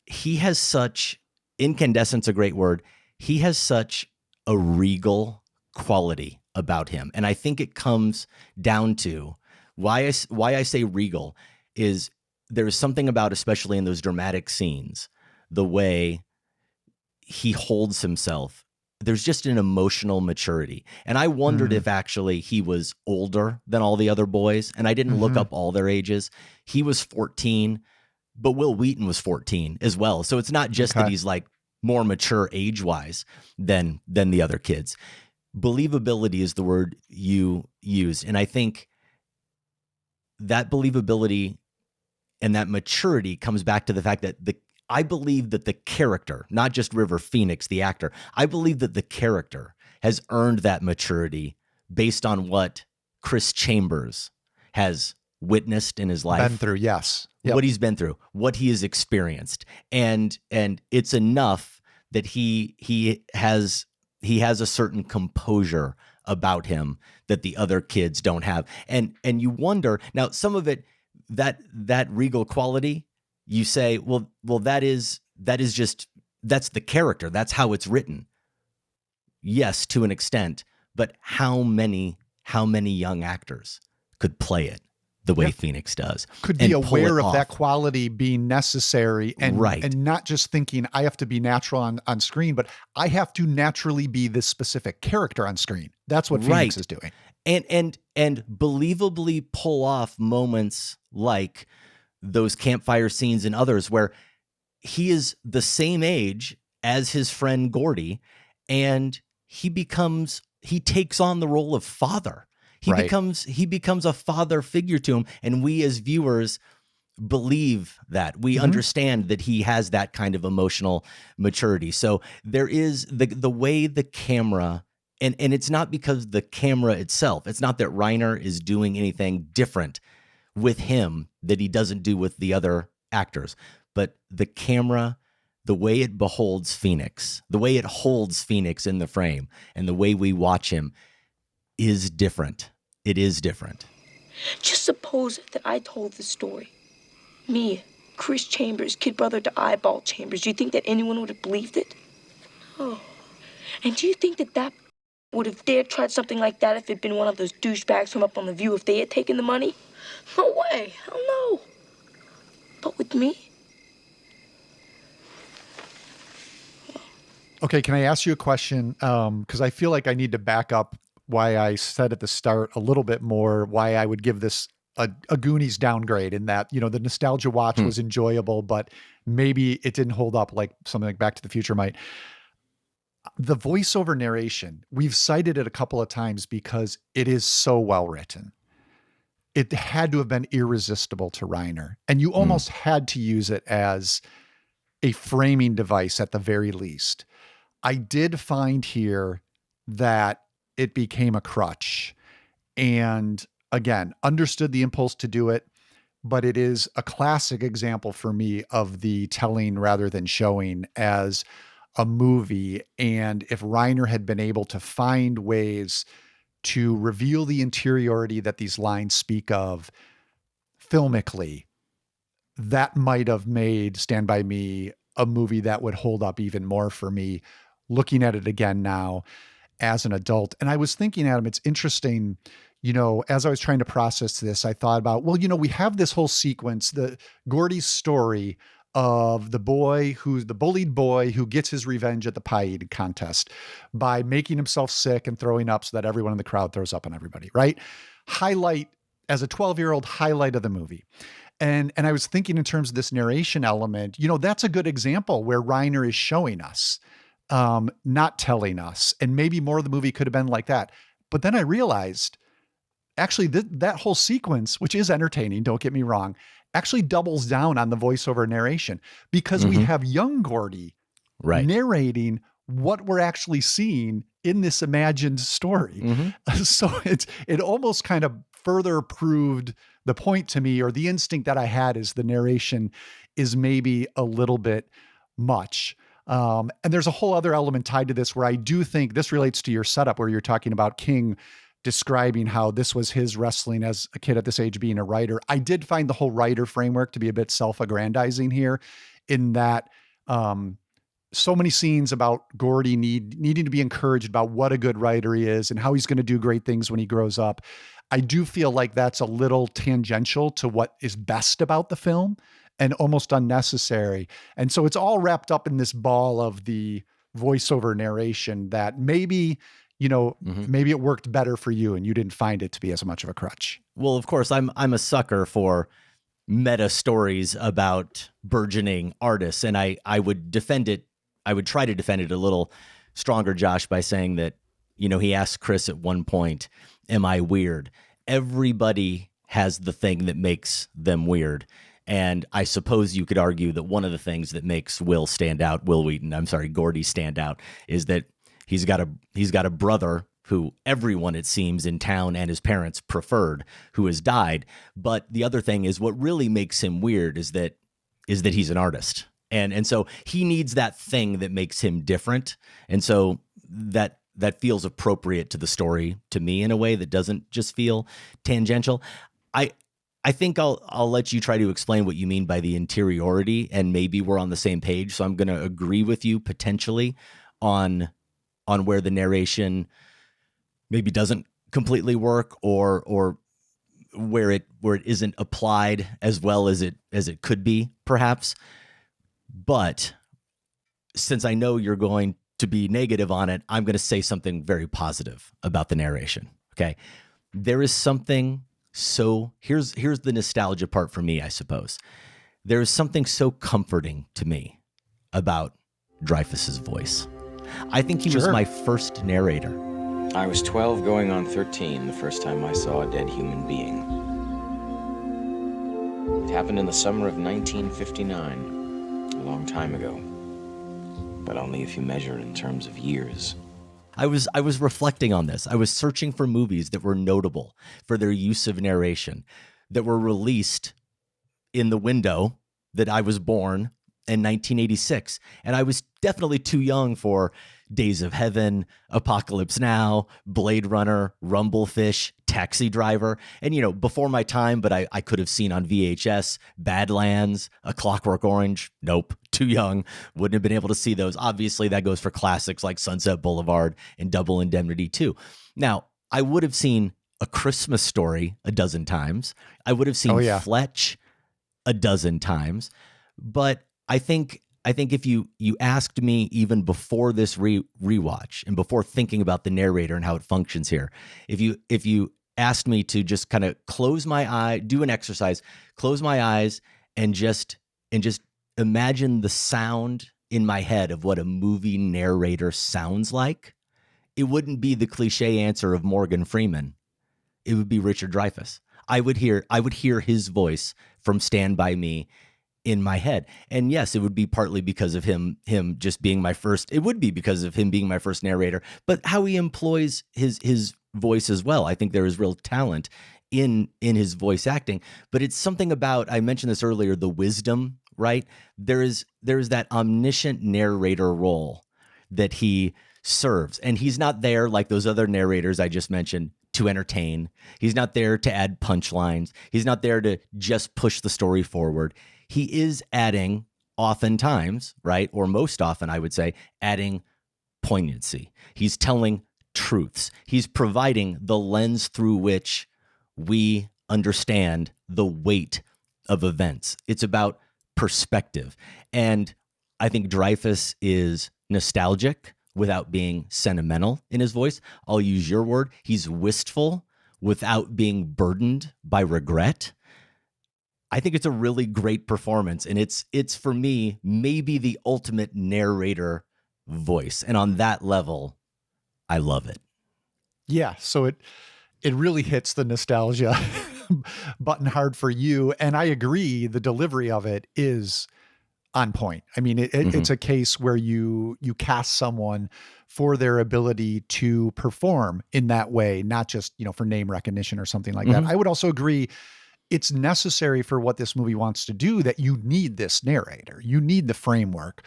he has such, incandescent's a great word. He has such a regal quality about him. And I think it comes down to why I say regal is there's something about, especially in those dramatic scenes, the way he holds himself. There's just an emotional maturity. And I wondered if actually he was older than all the other boys. And I didn't look up all their ages. He was 14. But Will Wheaton was 14 as well. So it's not just that he's like more mature age-wise than the other kids. Believability is the word you used. And I think that believability and that maturity comes back to the fact that I believe that the character, not just River Phoenix, the actor, I believe that the character has earned that maturity based on what Chris Chambers has witnessed in his life. Been through, yes. Yep. What he's been through, what he has experienced. And it's enough that he has a certain composure about him that the other kids don't have. And you wonder, now some of it, that regal quality, you say, well, that is just, that's the character. That's how it's written. Yes, to an extent, but how many young actors could play it the way Phoenix does? Could be aware of that quality being necessary and not just thinking I have to be natural on screen, but I have to naturally be this specific character on screen. That's what Phoenix is doing. And believably pull off moments like those campfire scenes and others where he is the same age as his friend Gordy, and he takes on the role of father. He becomes a father figure to him, and we as viewers believe that. We understand that he has that kind of emotional maturity. So there is the way the camera, and it's not because the camera itself, it's not that Reiner is doing anything different with him that he doesn't do with the other actors, but the camera, the way it beholds Phoenix, the way it holds Phoenix in the frame, and the way we watch him is different. It is different. Just suppose that I told the story. Me, Chris Chambers, kid brother to Eyeball Chambers. Do you think that anyone would have believed it? Oh. And do you think that would have dared tried something like that if it'd been one of those douchebags from Up on the View if they had taken the money? No way. Hell no. But with me? Okay, can I ask you a question? Because I feel like I need to back up why I said at the start a little bit more why I would give this a Goonies downgrade, in that, you know, the nostalgia watch was enjoyable, but maybe it didn't hold up like something like Back to the Future might. The voiceover narration, we've cited it a couple of times because it is so well written. It had to have been irresistible to Reiner, and you almost had to use it as a framing device at the very least. I did find here that it became a crutch, and again, understood the impulse to do it, but it is a classic example for me of the telling rather than showing as a movie. And if Reiner had been able to find ways to reveal the interiority that these lines speak of filmically, that might have made Stand By Me a movie that would hold up even more for me, looking at it again now as an adult. And I was thinking, Adam, it's interesting, you know, as I was trying to process this, I thought about, well, you know, we have this whole sequence, the Gordy's story of the bullied boy who gets his revenge at the pie eating contest by making himself sick and throwing up so that everyone in the crowd throws up on everybody, right? Highlight, as a 12-year-old, highlight of the movie. And I was thinking in terms of this narration element, you know, that's a good example where Reiner is showing us, not telling us. And maybe more of the movie could have been like that. But then I realized, actually, that whole sequence, which is entertaining, don't get me wrong, actually doubles down on the voiceover narration because we have young Gordy narrating what we're actually seeing in this imagined story. So it almost kind of further proved the point to me, or the instinct that I had, is the narration is maybe a little bit much. And there's a whole other element tied to this where I do think this relates to your setup where you're talking about King describing how this was his wrestling as a kid at this age being a writer. I did find the whole writer framework to be a bit self-aggrandizing here, in that so many scenes about Gordy needing to be encouraged about what a good writer he is and how he's going to do great things when he grows up. I do feel like that's a little tangential to what is best about the film and almost unnecessary. And so it's all wrapped up in this ball of the voiceover narration that maybe, maybe it worked better for you and you didn't find it to be as much of a crutch. Well, of course, I'm a sucker for meta stories about burgeoning artists, and I would defend it. I would try to defend it a little stronger, Josh, by saying that, he asked Chris at one point, am I weird? Everybody has the thing that makes them weird. And I suppose you could argue that one of the things that makes Gordy stand out, is that he's got a brother who everyone, it seems, in town and his parents preferred, who has died. But the other thing is, what really makes him weird is that he's an artist. And so he needs that thing that makes him different. And so that feels appropriate to the story to me in a way that doesn't just feel tangential. I think I'll let you try to explain what you mean by the interiority, and maybe we're on the same page. So I'm going to agree with you potentially on where the narration maybe doesn't completely work, or where it isn't applied as well as it could be, perhaps. But since I know you're going to be negative on it, I'm going to say something very positive about the narration. Okay. There is something here's the nostalgia part for me, I suppose. There is something so comforting to me about Dreyfuss's voice. I think he was my first narrator. I was 12 going on 13 the first time I saw a dead human being. It happened in the summer of 1959. A long time ago, but only if you measure in terms of years. I was reflecting on this. I was searching for movies that were notable for their use of narration, that were released in the window that I was born in 1986. And I was definitely too young for Days of Heaven, Apocalypse Now, Blade Runner, Rumblefish, Taxi Driver. And, before my time, but I could have seen on VHS, Badlands, A Clockwork Orange. Nope, too young. Wouldn't have been able to see those. Obviously, that goes for classics like Sunset Boulevard and Double Indemnity too. Now, I would have seen A Christmas Story a dozen times. I would have seen Fletch a dozen times. But I think if you asked me even before this rewatch and before thinking about the narrator and how it functions here, if you asked me to just kind of close my eye, do an exercise, close my eyes and just imagine the sound in my head of what a movie narrator sounds like, it wouldn't be the cliche answer of Morgan Freeman. It would be Richard Dreyfuss. I would hear his voice from Stand By Me in my head. And yes, it would be partly because of him just being my first, it would be because of him being my first narrator, but how he employs his voice as well. I think there is real talent in his voice acting, but it's something about, I mentioned this earlier, the wisdom, right? There is that omniscient narrator role that he serves. And he's not there like those other narrators I just mentioned to entertain. He's not there to add punchlines. He's not there to just push the story forward. He is adding, oftentimes, right, or most often, I would say, adding poignancy. He's telling truths. He's providing the lens through which we understand the weight of events. It's about perspective. And I think Dreyfuss is nostalgic without being sentimental in his voice. I'll use your word. He's wistful without being burdened by regret. I think it's a really great performance, and it's for me maybe the ultimate narrator voice. And on that level, I love it. Yeah, so it really hits the nostalgia button hard for you. And I agree, the delivery of it is on point. I mean, it's a case where you cast someone for their ability to perform in that way, not just, for name recognition or something like that. I would also agree it's necessary for what this movie wants to do that you need this narrator. You need the framework.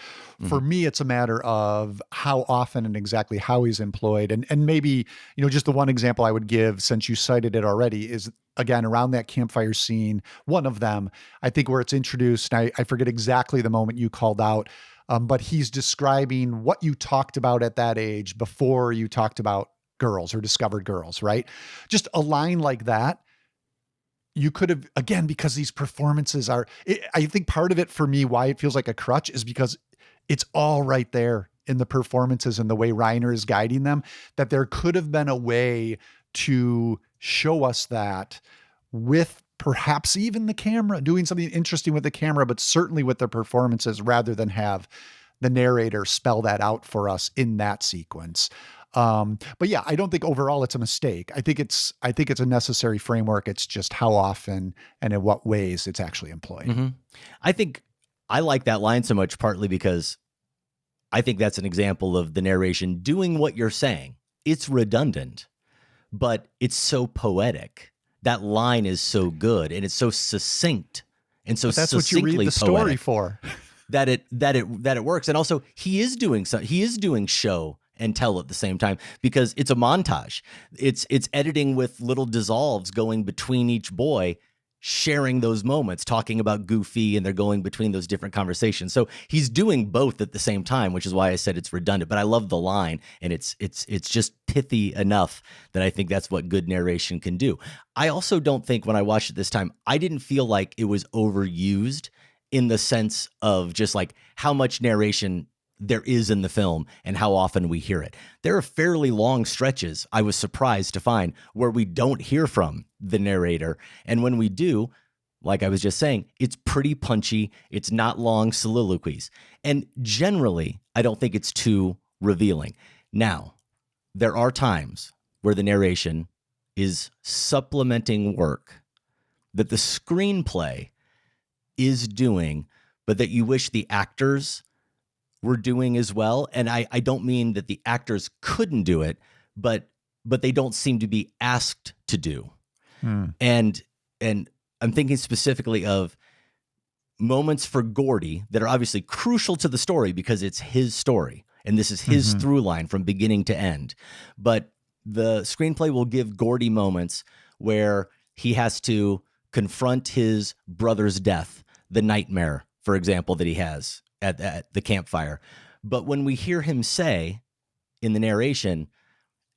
For me, it's a matter of how often and exactly how he's employed. And maybe, just the one example I would give, since you cited it already, is again, around that campfire scene, one of them, I think where it's introduced, and I forget exactly the moment you called out, but he's describing what you talked about at that age before you talked about girls or discovered girls, right? Just a line like that. You could have, again, because these performances I think part of it for me, why it feels like a crutch is because it's all right there in the performances and the way Reiner is guiding them, that there could have been a way to show us that with perhaps even the camera, doing something interesting with the camera, but certainly with the performances, rather than have the narrator spell that out for us in that sequence. But yeah, I don't think overall it's a mistake. I think it's a necessary framework. It's just how often and in what ways it's actually employed. I think I like that line so much, partly because I think that's an example of the narration doing what you're saying. It's redundant, but it's so poetic. That line is so good, and it's so succinct and so that's what you read the story for. that it works. And also he is doing show and tell at the same time, because it's a montage. It's editing with little dissolves going between each boy, sharing those moments, talking about Goofy, and they're going between those different conversations. So he's doing both at the same time, which is why I said it's redundant. But I love the line, and it's just pithy enough that I think that's what good narration can do. I also don't think, when I watched it this time, I didn't feel like it was overused in the sense of just like how much narration there is in the film and how often we hear it. There are fairly long stretches, I was surprised to find, where we don't hear from the narrator. And when we do, like I was just saying, it's pretty punchy. It's not long soliloquies. And generally, I don't think it's too revealing. Now, there are times where the narration is supplementing work that the screenplay is doing, but that you wish the actors were doing as well. And I don't mean that the actors couldn't do it, but they don't seem to be asked to do. And I'm thinking specifically of moments for Gordy that are obviously crucial to the story because it's his story and this is his through line from beginning to end. But the screenplay will give Gordy moments where he has to confront his brother's death, the nightmare, for example, that he has at the campfire. But when we hear him say in the narration,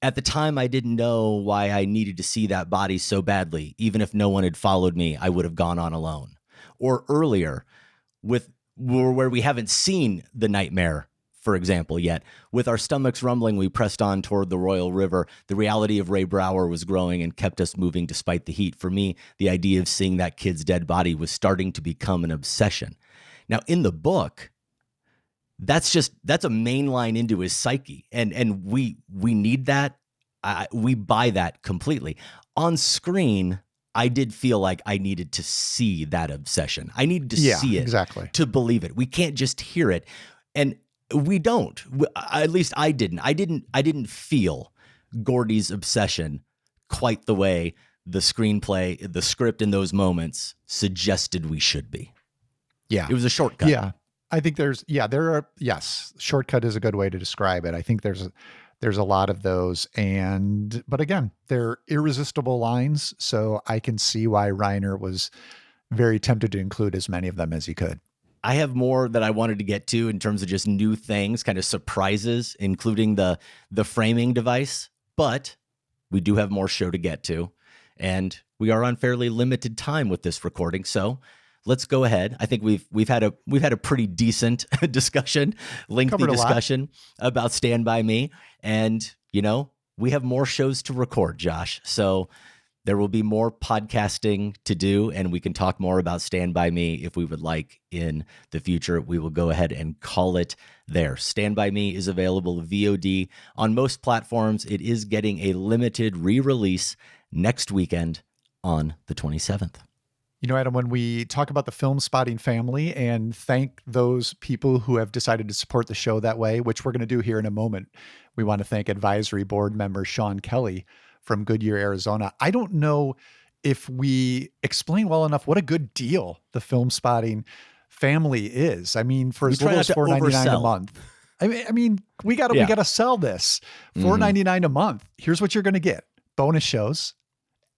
at the time, I didn't know why I needed to see that body so badly. Even if no one had followed me, I would have gone on alone. Or earlier, where we haven't seen the nightmare, for example, yet. With our stomachs rumbling, we pressed on toward the Royal River. The reality of Ray Brower was growing and kept us moving despite the heat. For me, the idea of seeing that kid's dead body was starting to become an obsession. Now, in the book, that's a main line into his psyche. And we need that. We buy that completely. On screen, I did feel like I needed to see that obsession. I needed to see it exactly to believe it. We can't just hear it. And we don't. At least I didn't. I didn't feel Gordy's obsession quite the way the screenplay, the script in those moments suggested we should be. Yeah. It was a shortcut. Yeah. I think shortcut is a good way to describe it. I think there's a lot of those, but again, they're irresistible lines. So I can see why Reiner was very tempted to include as many of them as he could. I have more that I wanted to get to in terms of just new things, kind of surprises, including the framing device, but we do have more show to get to, and we are on fairly limited time with this recording. So let's go ahead. I think we've had a pretty decent discussion, lengthy discussion about Stand By Me. And, we have more shows to record, Josh. So There will be more podcasting to do, and we can talk more about Stand By Me if we would like in the future. We will go ahead and call it there. Stand By Me is available VOD on most platforms. It is getting a limited re-release next weekend on the 27th. You know, Adam, when we talk about the Filmspotting family and thank those people who have decided to support the show that way, which we're going to do here in a moment, we want to thank advisory board member Sean Kelly from Goodyear, Arizona. I don't know if we explain well enough what a good deal the Filmspotting family is. I mean, for as little as $4.99 a month. I mean, we gotta sell this. $4.99 a month. Here's what you're gonna get: bonus shows,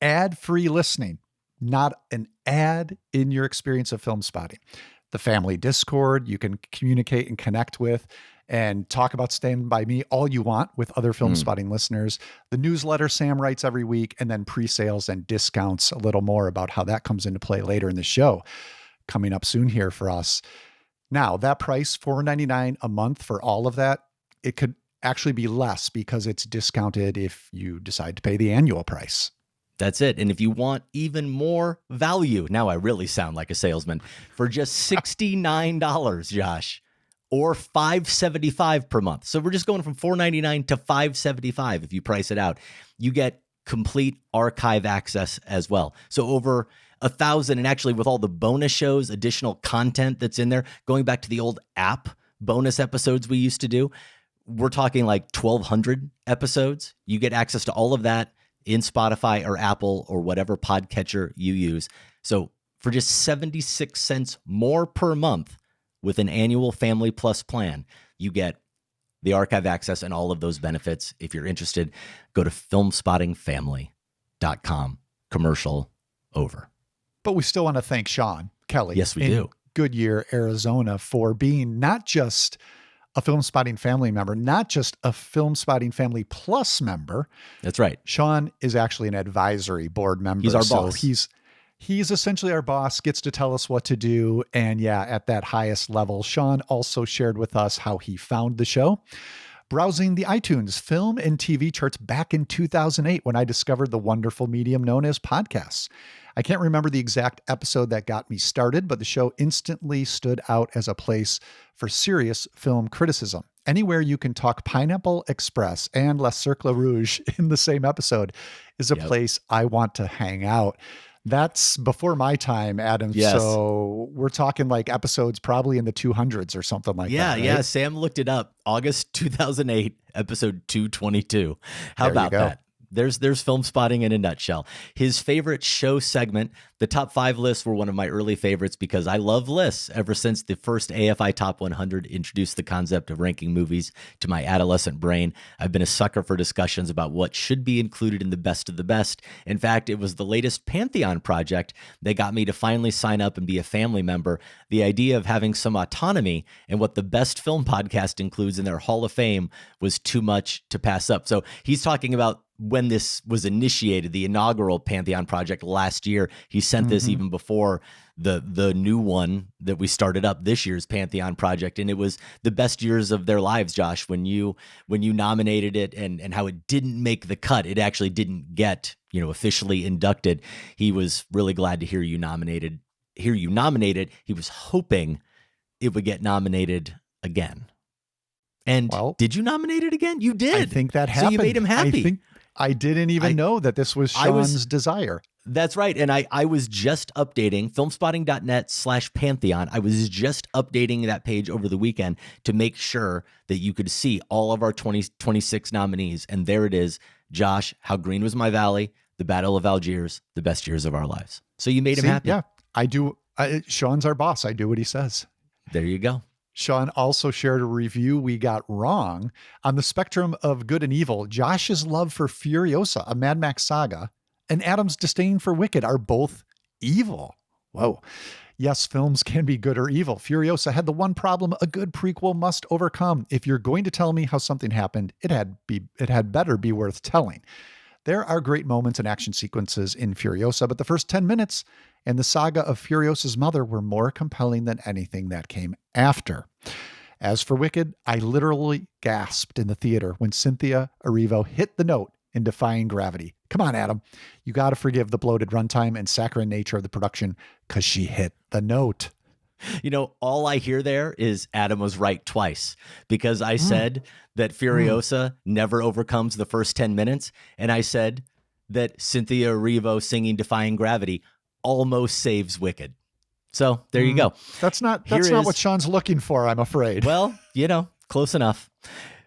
ad-free listening, not an ad in your experience of Filmspotting. The family Discord you can communicate and connect with and talk about Stand By Me all you want with other Filmspotting listeners. The newsletter Sam writes every week, and then pre-sales and discounts, a little more about how that comes into play later in the show, coming up soon here for us. Now, that price, $4.99 a month for all of that, it could actually be less because it's discounted if you decide to pay the annual price. That's it. And if you want even more value, now I really sound like a salesman, for just $69, Josh, or $575 per month. So we're just going from $4.99 to $575 if you price it out. You get complete archive access as well. So over 1,000, and actually with all the bonus shows, additional content that's in there, going back to the old app bonus episodes we used to do, we're talking like 1,200 episodes. You get access to all of that in Spotify or Apple or whatever podcatcher you use. So for just 76 cents more per month with an annual Family Plus plan, you get the archive access and all of those benefits. If you're interested, go to filmspottingfamily.com. Commercial over. But we still want to thank Sean Kelly. Yes, we do. Goodyear, Arizona, for being not just a Filmspotting family member, not just a Filmspotting Family Plus member. That's right. Sean is actually an advisory board member. He's our boss. He's essentially our boss, gets to tell us what to do. And yeah, at that highest level, Sean also shared with us how he found the show. Browsing the iTunes film and TV charts back in 2008 when I discovered the wonderful medium known as podcasts. I can't remember the exact episode that got me started, but the show instantly stood out as a place for serious film criticism. Anywhere you can talk Pineapple Express and La Cercle Rouge in the same episode is a place I want to hang out. That's before my time, Adam. Yes. So we're talking like episodes probably in the 200s or something like that. Yeah. Right? Sam looked it up. August 2008, episode 222. How about that? There's Filmspotting in a nutshell. His favorite show segment, the top 5 lists, were one of my early favorites because I love lists. Ever since the first AFI Top 100 introduced the concept of ranking movies to my adolescent brain, I've been a sucker for discussions about what should be included in the best of the best. In fact, it was the latest Pantheon project that got me to finally sign up and be a family member. The idea of having some autonomy and what the best film podcast includes in their Hall of Fame was too much to pass up. So he's talking about when this was initiated, the inaugural Pantheon project last year. He sent this even before the new one that we started up this year's Pantheon project. And it was the best years of their lives, Josh, when you nominated it and how it didn't make the cut. It actually didn't get, officially inducted. He was really glad to hear you nominated. He was hoping it would get nominated again. And did you nominate it again? You did. I think that happened. So you made him happy. I didn't even know that this was Sean's desire. That's right. And I was just updating filmspotting.net/Pantheon. I was just updating that page over the weekend to make sure that you could see all of our 2026 nominees. And there it is. Josh, How Green Was My Valley, The Battle of Algiers, The Best Years of Our Lives. So you made him happy. Yeah, I do. Sean's our boss. I do what he says. There you go. Sean also shared a review we got wrong. On the spectrum of good and evil, Josh's love for Furiosa, a Mad Max saga, and Adam's disdain for Wicked are both evil. Whoa. Yes, films can be good or evil. Furiosa had the one problem a good prequel must overcome. If you're going to tell me how something happened, it had better be worth telling. There are great moments and action sequences in Furiosa, but the first 10 minutes and the saga of Furiosa's mother were more compelling than anything that came after. As for Wicked, I literally gasped in the theater when Cynthia Erivo hit the note in Defying Gravity. Come on, Adam. You got to forgive the bloated runtime and saccharine nature of the production because she hit the note. You know, all I hear there is Adam was right twice, because I said that Furiosa never overcomes the first 10 minutes. And I said that Cynthia Erivo singing Defying Gravity almost saves Wicked. So there you go. That's not what Sean's looking for, I'm afraid. Well, you know, close enough.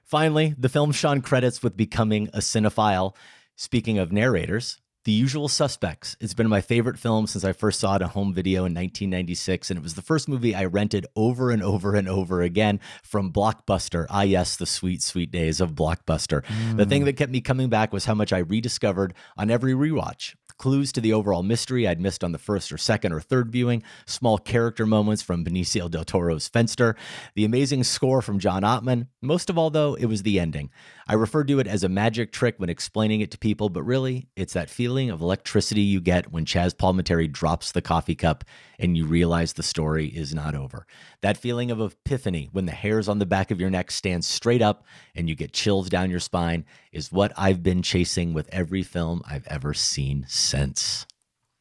Finally, the film Sean credits with becoming a cinephile. Speaking of narrators, The Usual Suspects. It's been my favorite film since I first saw it on home video in 1996, and it was the first movie I rented over and over and over again from Blockbuster. Ah, yes, the sweet, sweet days of Blockbuster. The thing that kept me coming back was how much I rediscovered on every rewatch. Clues to the overall mystery I'd missed on the first or second or third viewing, small character moments from Benicio del Toro's Fenster, the amazing score from John Ottman. Most of all, though, it was the ending. I refer to it as a magic trick when explaining it to people, but really, it's that feeling of electricity you get when Chaz Palminteri drops the coffee cup and you realize the story is not over. That feeling of epiphany when the hairs on the back of your neck stand straight up and you get chills down your spine is what I've been chasing with every film I've ever seen since.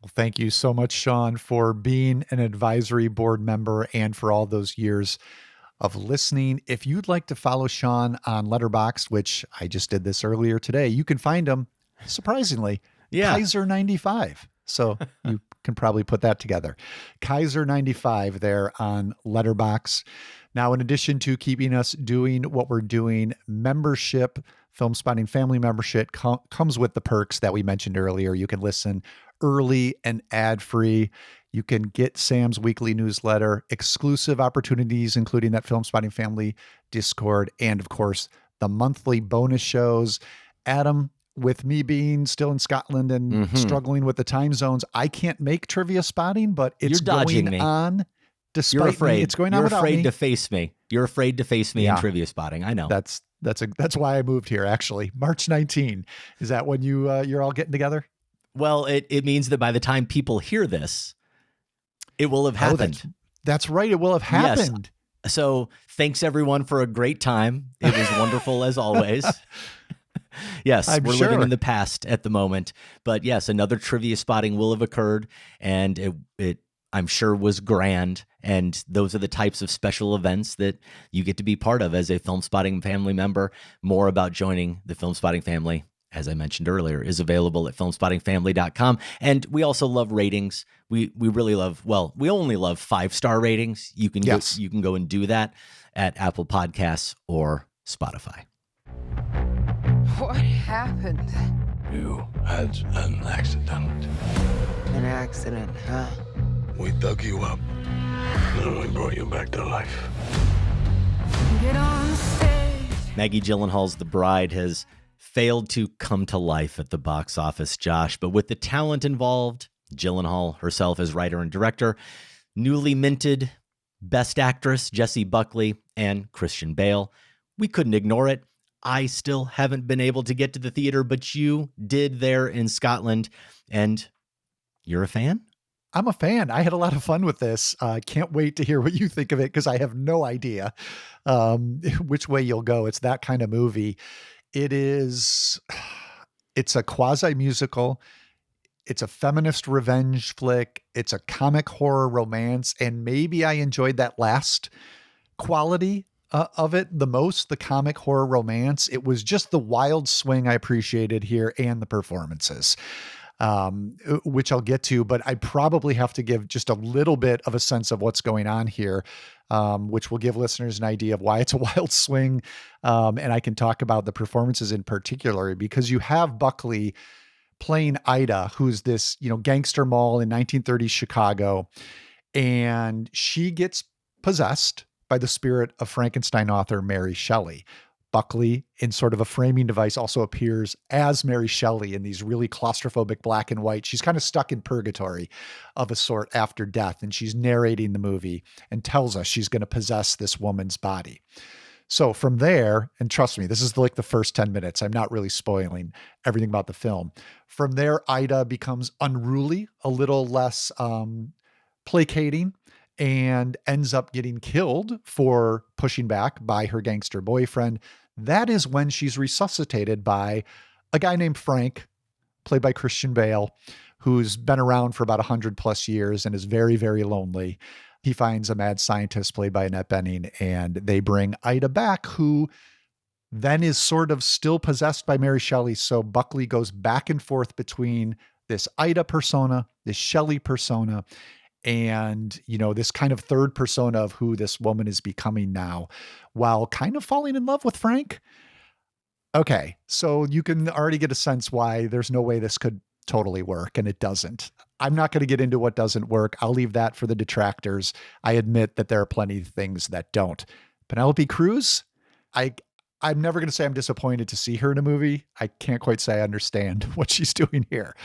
Well, thank you so much, Sean, for being an advisory board member and for all those years of listening. If you'd like to follow Sean on Letterboxd, which I just did this earlier today, you can find him, surprisingly, Kaiser95. So you can probably put that together. Kaiser95 there on Letterboxd. Now, in addition to keeping us doing what we're doing, membership, Filmspotting Family membership comes with the perks that we mentioned earlier. You can listen early and ad-free. You can get Sam's weekly newsletter, exclusive opportunities, including that Filmspotting Family Discord, and of course, the monthly bonus shows. Adam, with me being still in Scotland and struggling with the time zones, I can't make trivia spotting, but it's going on. Despite You're afraid. It's going on without me. You're afraid to face me. You're afraid to face me in trivia spotting. I know. That's why I moved here. Actually, March 19. Is that when you're all getting together? Well, it means that by the time people hear this, it will have happened. That's right. It will have happened. Yes. So thanks everyone for a great time. It was wonderful as always. Yes, we're living in the past at the moment, but yes, another trivia spotting will have occurred, and it I'm sure was grand. And those are the types of special events that you get to be part of as a Filmspotting Family member. More about joining the Filmspotting Family, as I mentioned earlier, is available at filmspottingfamily.com. And we also love ratings. We really love, we only love 5-star ratings. You can go and do that at Apple Podcasts or Spotify. What happened? You had an accident. An accident, huh? We dug you up, and we brought you back to life. Get on stage. Maggie Gyllenhaal's The Bride has failed to come to life at the box office, Josh, but with the talent involved, Gyllenhaal herself as writer and director, newly minted Best Actress Jessie Buckley, and Christian Bale, we couldn't ignore it. I still haven't been able to get to the theater, but you did there in Scotland, and you're a fan? I'm a fan. I had a lot of fun with this. Can't wait to hear what you think of it, because I have no idea which way you'll go. It's that kind of movie. It's a quasi-musical. It's a feminist revenge flick. It's a comic horror romance. And maybe I enjoyed that last quality of it the most, the comic horror romance. It was just the wild swing I appreciated here and the performances, which I'll get to, but I probably have to give just a little bit of a sense of what's going on here, which will give listeners an idea of why it's a wild swing. And I can talk about the performances in particular, because you have Buckley playing Ida, who's this, gangster moll in 1930s Chicago, and she gets possessed by the spirit of Frankenstein author Mary Shelley. Buckley, in sort of a framing device, also appears as Mary Shelley in these really claustrophobic black and white. She's kind of stuck in purgatory of a sort after death, and she's narrating the movie and tells us she's going to possess this woman's body. So from there, and trust me, this is like the first 10 minutes. I'm not really spoiling everything about the film. From there, Ida becomes unruly, a little less placating, and ends up getting killed for pushing back by her gangster boyfriend. That is when she's resuscitated by a guy named Frank, played by Christian Bale, who's been around for about 100 plus years and is very, very lonely. He finds a mad scientist played by Annette Bening, and they bring Ida back, who then is sort of still possessed by Mary Shelley. So Buckley goes back and forth between this Ida persona, this Shelley persona, and, this kind of third persona of who this woman is becoming now, while kind of falling in love with Frank. Okay, so you can already get a sense why there's no way this could totally work, and it doesn't. I'm not going to get into what doesn't work. I'll leave that for the detractors. I admit that there are plenty of things that don't. Penelope Cruz, I'm never going to say I'm disappointed to see her in a movie. I can't quite say I understand what she's doing here.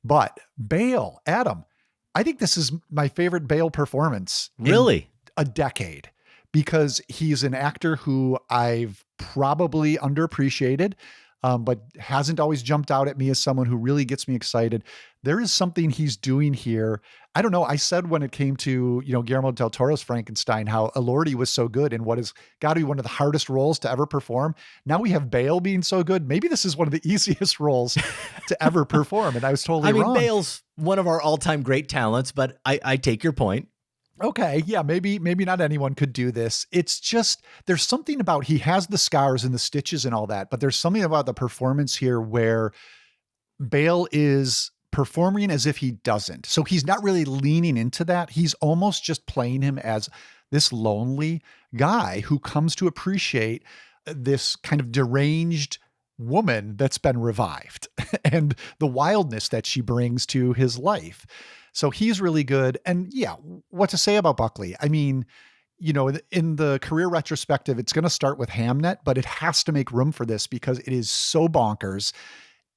But Bale, Adam, I think this is my favorite Bale performance. Really? A decade, because he's an actor who I've probably underappreciated, but hasn't always jumped out at me as someone who really gets me excited. There is something he's doing here. I don't know. I said when it came to, Guillermo del Toro's Frankenstein, how Elordi was so good in what has got to be one of the hardest roles to ever perform. Now we have Bale being so good. Maybe this is one of the easiest roles to ever perform. And I was totally wrong. Bale's one of our all-time great talents, but I take your point. Okay. Yeah. Maybe not anyone could do this. It's just, there's something about, he has the scars and the stitches and all that, but there's something about the performance here where Bale is performing as if he doesn't. So he's not really leaning into that. He's almost just playing him as this lonely guy who comes to appreciate this kind of deranged woman that's been revived and the wildness that she brings to his life. So he's really good. And yeah, what to say about Buckley? I mean, in the career retrospective, it's going to start with Hamnet, but it has to make room for this because it is so bonkers.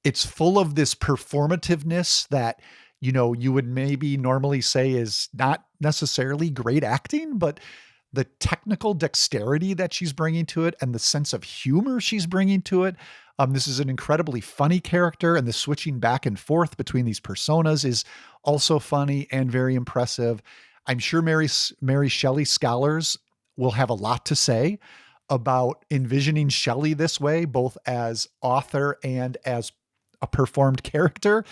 It's full of this performativeness that, you would maybe normally say is not necessarily great acting, but the technical dexterity that she's bringing to it and the sense of humor she's bringing to it. This is an incredibly funny character, and the switching back and forth between these personas is also funny and very impressive. I'm sure Mary Shelley scholars will have a lot to say about envisioning Shelley this way, both as author and as a performed character.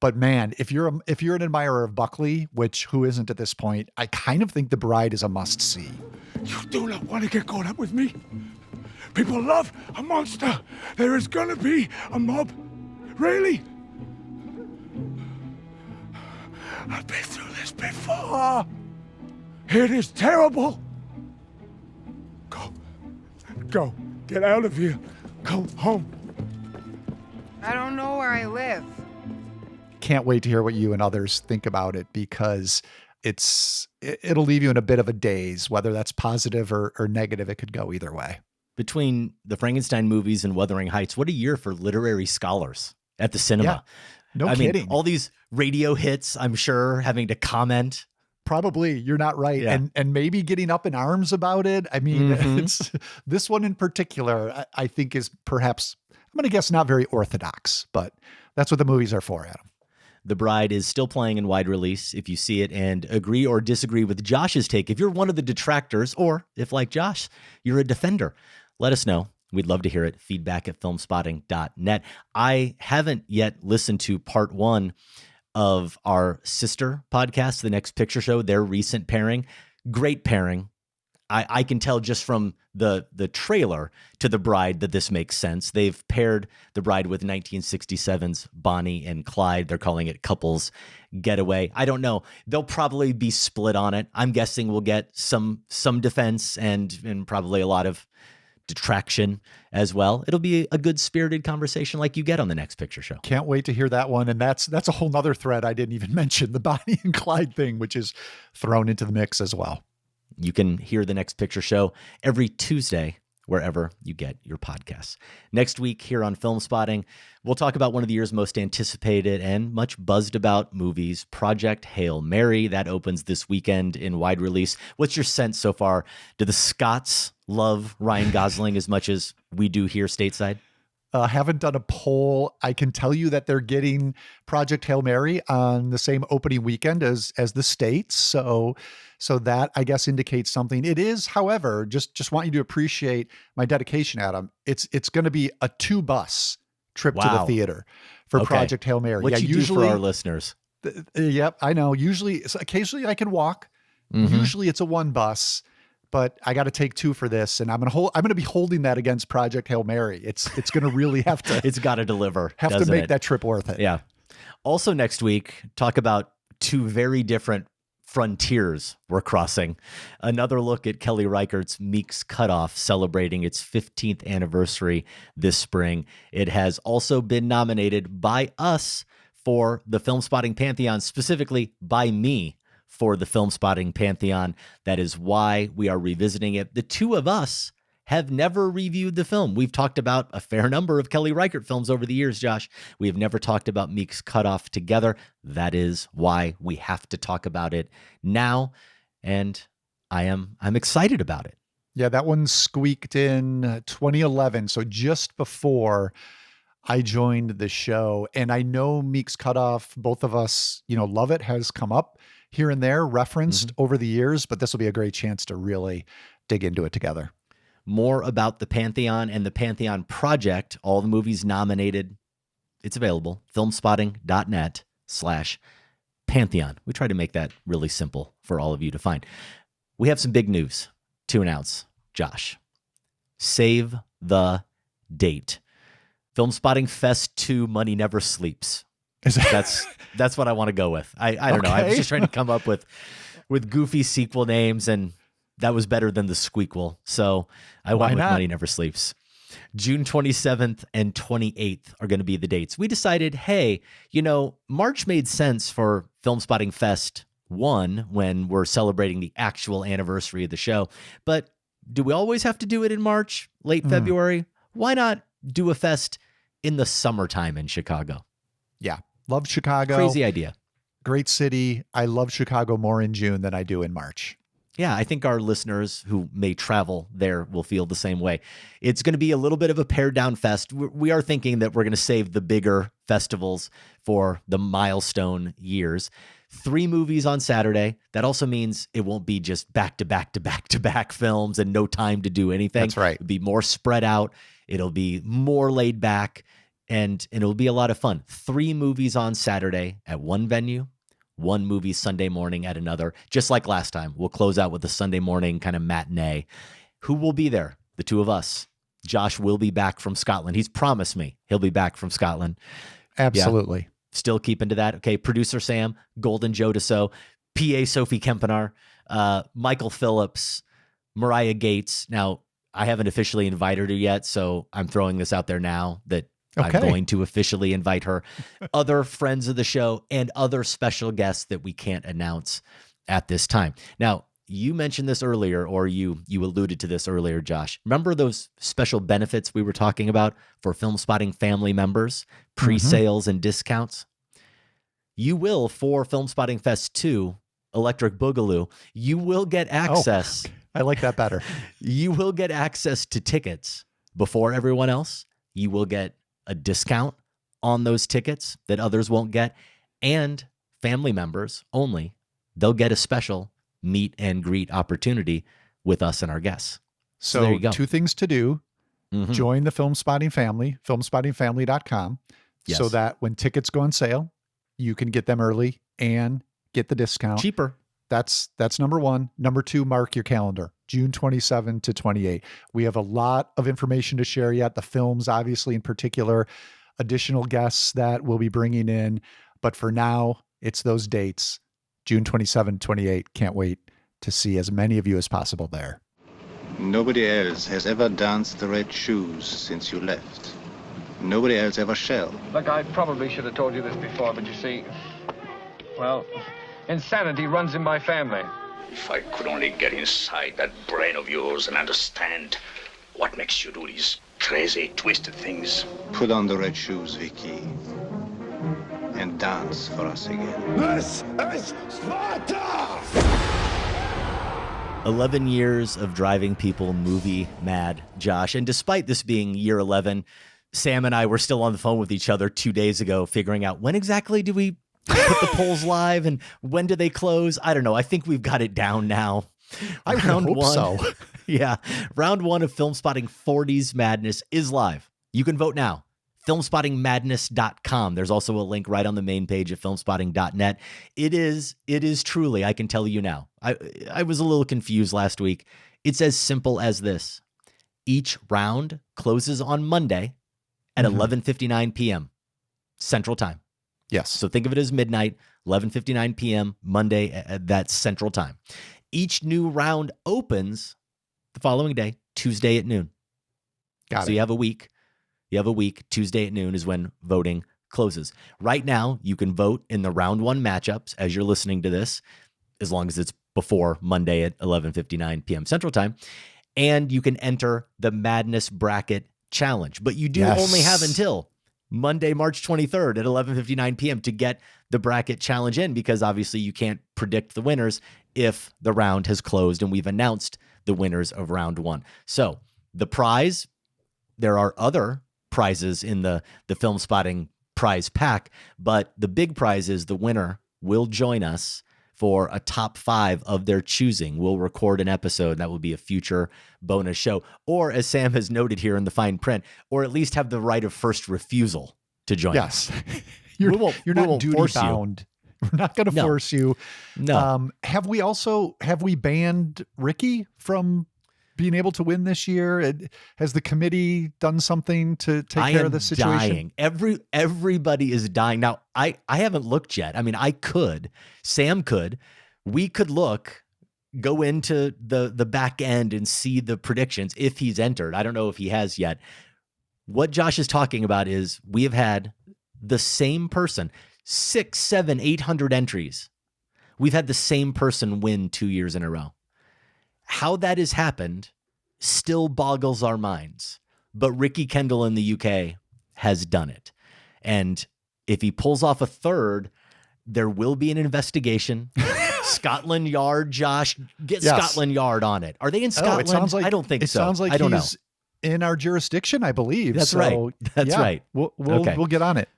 But man, if you're an admirer of Buckley, which who isn't at this point, I kind of think The Bride is a must see. You do not want to get caught up with me. People love a monster. There is gonna be a mob. Really? I've been through this before. It is terrible. Go. Get out of here. Go home. I don't know where I live. Can't wait to hear what you and others think about it, because it'll leave you in a bit of a daze, whether that's positive or negative. It could go either way. Between the Frankenstein movies and Wuthering Heights, what a year for literary scholars at the cinema. Yeah, I kidding. mean, all these radio hits, I'm sure, having to comment. Probably. You're not right. Yeah. And maybe getting up in arms about it. I mean, it's this one in particular, I think is perhaps, I'm going to guess, not very orthodox, but that's what the movies are for, Adam. The Bride is still playing in wide release. If you see it and agree or disagree with Josh's take, if you're one of the detractors, or if, like Josh, you're a defender, let us know. We'd love to hear it. Feedback@filmspotting.net. I haven't yet listened to part one of our sister podcast, The Next Picture Show, their recent pairing. Great pairing. I can tell just from the trailer to The Bride that this makes sense. They've paired The Bride with 1967's Bonnie and Clyde. They're calling it Couples Getaway. I don't know. They'll probably be split on it. I'm guessing we'll get some defense and probably a lot of detraction as well. It'll be a good spirited conversation like you get on The Next Picture Show. Can't wait to hear that one. And that's a whole nother thread I didn't even mention, the Bonnie and Clyde thing, which is thrown into the mix as well. You can hear The Next Picture Show every Tuesday, wherever you get your podcasts. Next week here on Filmspotting, we'll talk about one of the year's most anticipated and much buzzed about movies, Project Hail Mary. That opens this weekend in wide release. What's your sense so far? Do the Scots love Ryan Gosling as much as we do here stateside? Haven't done a poll. I can tell you that they're getting Project Hail Mary on the same opening weekend as the States. So that, I guess, indicates something. It is, however, just want you to appreciate my dedication, Adam. It's going to be a 2-bus trip to the theater for Okay. Project Hail Mary. What you do for our listeners. Yep, I know. Usually, occasionally I can walk. Usually it's a one bus, but I got to take two for this, and I'm gonna be holding that against Project Hail Mary. It's gonna really have to. It's got to deliver. Have to make that trip worth it. Yeah. Also next week, talk about two very different frontiers we're crossing. Another look at Kelly Reichardt's Meek's Cutoff, celebrating its 15th anniversary this spring. It has also been nominated by us for the Filmspotting Pantheon, specifically by me for the Filmspotting Pantheon. That is why we are revisiting it. The two of us have never reviewed the film. We've talked about a fair number of Kelly Reichardt films over the years, Josh. We have never talked about Meek's Cutoff together. That is why we have to talk about it now, and I'm excited about it. Yeah, that one squeaked in 2011, so just before I joined the show. And I know Meek's Cutoff, both of us, love it, has come up here and there, referenced over the years, but this will be a great chance to really dig into it together. More about the Pantheon and the Pantheon Project, all the movies nominated. It's available, filmspotting.net/Pantheon. We try to make that really simple for all of you to find. We have some big news to announce, Josh. Save the date. Filmspotting Fest 2 Money Never Sleeps. That's what I want to go with. I don't know. I was just trying to come up with goofy sequel names, and that was better than the squeakquel. So I went with Money Never Sleeps. June 27th and 28th are going to be the dates. We decided, hey, March made sense for Filmspotting Fest 1 when we're celebrating the actual anniversary of the show. But do we always have to do it in March, late February? Why not do a fest in the summertime in Chicago? Yeah. Love Chicago. Crazy idea. Great city. I love Chicago more in June than I do in March. Yeah, I think our listeners who may travel there will feel the same way. It's going to be a little bit of a pared down fest. We are thinking that we're going to save the bigger festivals for the milestone years. 3 movies on Saturday. That also means it won't be just back to back to back to back films and no time to do anything. That's right. It'll be more spread out. It'll be more laid back, and it'll be a lot of fun. 3 movies on Saturday at one venue. 1 movie Sunday morning at another, just like last time. We'll close out with a Sunday morning kind of matinee. Who will be there? The two of us. Josh will be back from Scotland. He's promised me he'll be back from Scotland. Absolutely. Yeah. Still keeping to that. Okay, producer Sam, Golden Joe Dassault, PA Sophie Kempenaar, Michael Phillips, Mariah Gates. Now, I haven't officially invited her yet, so I'm throwing this out there now that I'm going to officially invite her. Other friends of the show and other special guests that we can't announce at this time. Now, you mentioned this earlier, or you alluded to this earlier, Josh. Remember those special benefits we were talking about for Filmspotting family members, pre-sales and discounts? You will, for Filmspotting Fest 2, Electric Boogaloo, you will get access. I like that better. You will get access to tickets before everyone else. You will get a discount on those tickets that others won't get, and family members only, they'll get a special meet and greet opportunity with us and our guests. So there you go. 2 things to do. Join the Filmspotting family, filmspottingfamily.com, so that when tickets go on sale, you can get them early and get the discount. Cheaper. That's number 1. Number 2, mark your calendar. June 27 to 28. We have a lot of information to share yet. The films, obviously, in particular, additional guests that we'll be bringing in. But for now, it's those dates. June 27, 28. Can't wait to see as many of you as possible there. Nobody else has ever danced the red shoes since you left. Nobody else ever shall. Look, I probably should have told you this before, but you see, well, insanity runs in my family. If I could only get inside that brain of yours and understand what makes you do these crazy, twisted things. Put on the red shoes, Vicky, and dance for us again. This is Sparta! 11 years of driving people movie mad, Josh. And despite this being year 11, Sam and I were still on the phone with each other 2 days ago, figuring out when exactly do we put the polls live and when do they close? I don't know. I think we've got it down now. I hope so. Yeah. Round 1 of Filmspotting 40s Madness is live. You can vote now. filmspottingmadness.com. There's also a link right on the main page at filmspotting.net. It is truly, I can tell you now. I was a little confused last week. It's as simple as this. Each round closes on Monday at 11:59 p.m. Central Time. Yes. So think of it as midnight, 11:59 p.m. Monday, that's Central Time. Each new round opens the following day, Tuesday at noon. Got it. So you have a week. Tuesday at noon is when voting closes. Right now, you can vote in the round 1 matchups as you're listening to this, as long as it's before Monday at 11:59 p.m. Central Time. And you can enter the Madness Bracket Challenge. But you do only have until Monday, March 23rd at 11:59 p.m. to get the bracket challenge in, because obviously you can't predict the winners if the round has closed and we've announced the winners of round 1. So the prize, there are other prizes in the Filmspotting prize pack, but the big prize is the winner will join us for a top 5 of their choosing. We'll record an episode that will be a future bonus show, or as Sam has noted here in the fine print, or at least have the right of first refusal to join us. You're not duty bound. We're not going to force you. No. Have we banned Ricky from being able to win this year? Has the committee done something to take care of the situation? Dying. Everybody is dying. Now, I haven't looked yet. I mean, I could. Sam could. We could look, go into the back end and see the predictions if he's entered. I don't know if he has yet. What Josh is talking about is we have had the same person, 600, 700, 800 entries. We've had the same person win 2 years in a row. How that has happened still boggles our minds. But Ricky Kendall in the UK has done it. And if he pulls off a third, there will be an investigation. Scotland Yard, Josh, get Scotland Yard on it. Are they in Scotland? It sounds like, I don't think so. It sounds like I don't he's in our jurisdiction, I believe. That's right. That's right. We'll get on it.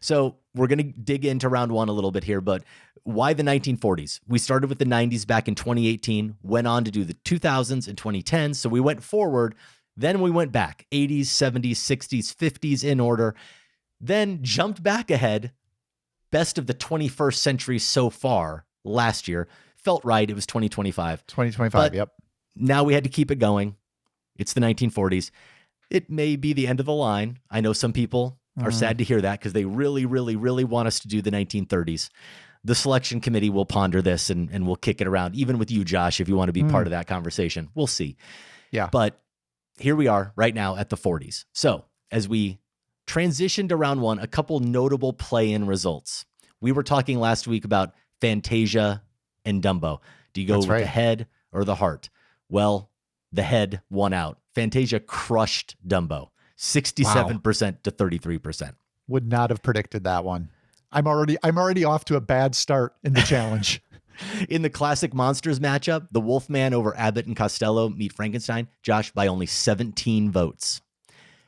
So we're going to dig into round 1 a little bit here, but why the 1940s? We started with the 90s back in 2018, went on to do the 2000s and 2010s. So we went forward, then we went back, 80s, 70s, 60s, 50s in order, then jumped back ahead. Best of the 21st century so far last year. Felt right. It was 2025. 2025, but yep. Now we had to keep it going. It's the 1940s. It may be the end of the line. I know some people are sad to hear that because they really, really, really want us to do the 1930s. The selection committee will ponder this and we'll kick it around, even with you, Josh, if you want to be part of that conversation. We'll see. Yeah. But here we are right now at the 40s. So as we transitioned to round 1, a couple notable play-in results. We were talking last week about Fantasia and Dumbo. Do you go with the head or the heart? Well, the head won out. Fantasia crushed Dumbo. 67% to 33%. Would not have predicted that one. I'm already off to a bad start in the challenge. In the classic monsters matchup, the Wolfman over Abbott and Costello meet Frankenstein, Josh, by only 17 votes.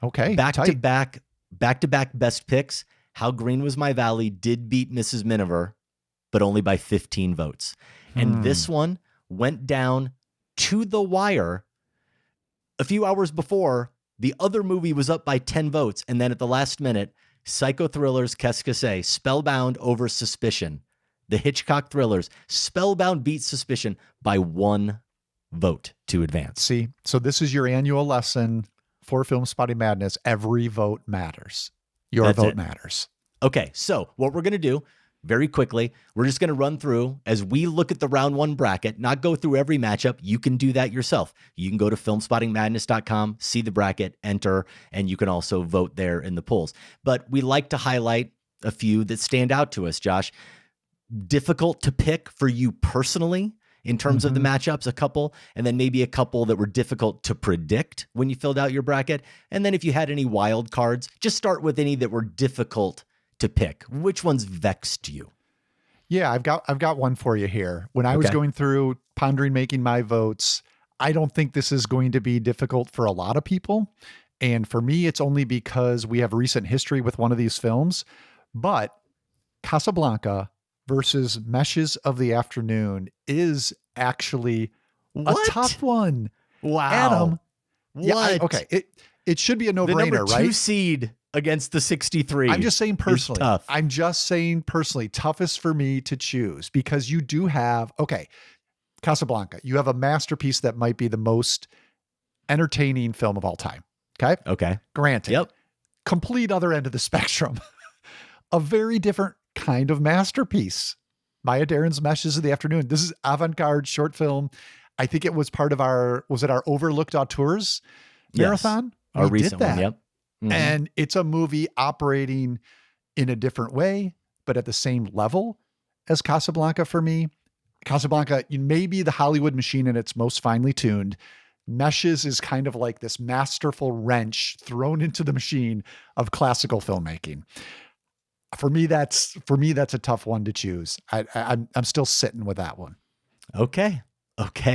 Okay. Back to back best picks. How Green Was My Valley did beat Mrs. Miniver, but only by 15 votes. And this one went down to the wire a few hours before. The other movie was up by 10 votes. And then at the last minute, Psycho Thrillers, Qu'est-ce que c'est? Spellbound over Suspicion. The Hitchcock thrillers. Spellbound beats Suspicion by 1 vote to advance. See, so this is your annual lesson for Filmspotting Madness. Every vote matters. Your vote matters. Okay, so what we're going to do very quickly, we're just going to run through as we look at the round 1 bracket, not go through every matchup. You can do that yourself. You can go to filmspottingmadness.com, see the bracket, enter, and you can also vote there in the polls. But we like to highlight a few that stand out to us, Josh. Difficult to pick for you personally in terms of the matchups, a couple, and then maybe a couple that were difficult to predict when you filled out your bracket. And then if you had any wild cards, just start with any that were difficult to pick. Which ones vexed you? Yeah, I've got one for you here. When I was going through pondering making my votes, I don't think this is going to be difficult for a lot of people. And for me, it's only because we have recent history with one of these films. But Casablanca versus Meshes of the Afternoon is actually a tough one. Wow. Adam. What? Yeah, it should be a the no-brainer, number 2 right? seed against the 63. I'm just saying personally. Tough. I'm just saying personally, toughest for me to choose because you do have, okay, Casablanca. You have a masterpiece that might be the most entertaining film of all time. Okay. Okay. Granted. Yep. Complete other end of the spectrum. A very different kind of masterpiece. Maya Daren's Meshes of the Afternoon. This is avant-garde short film. I think it was part of our Overlooked Auteurs marathon? Our We recent did that. one. Yep. Mhm. And it's a movie operating in a different way, but at the same level as Casablanca for me. Casablanca, maybe the Hollywood machine in its most finely tuned. Meshes is kind of like this masterful wrench thrown into the machine of classical filmmaking. For me, that's a tough one to choose. I'm still sitting with that one. Okay.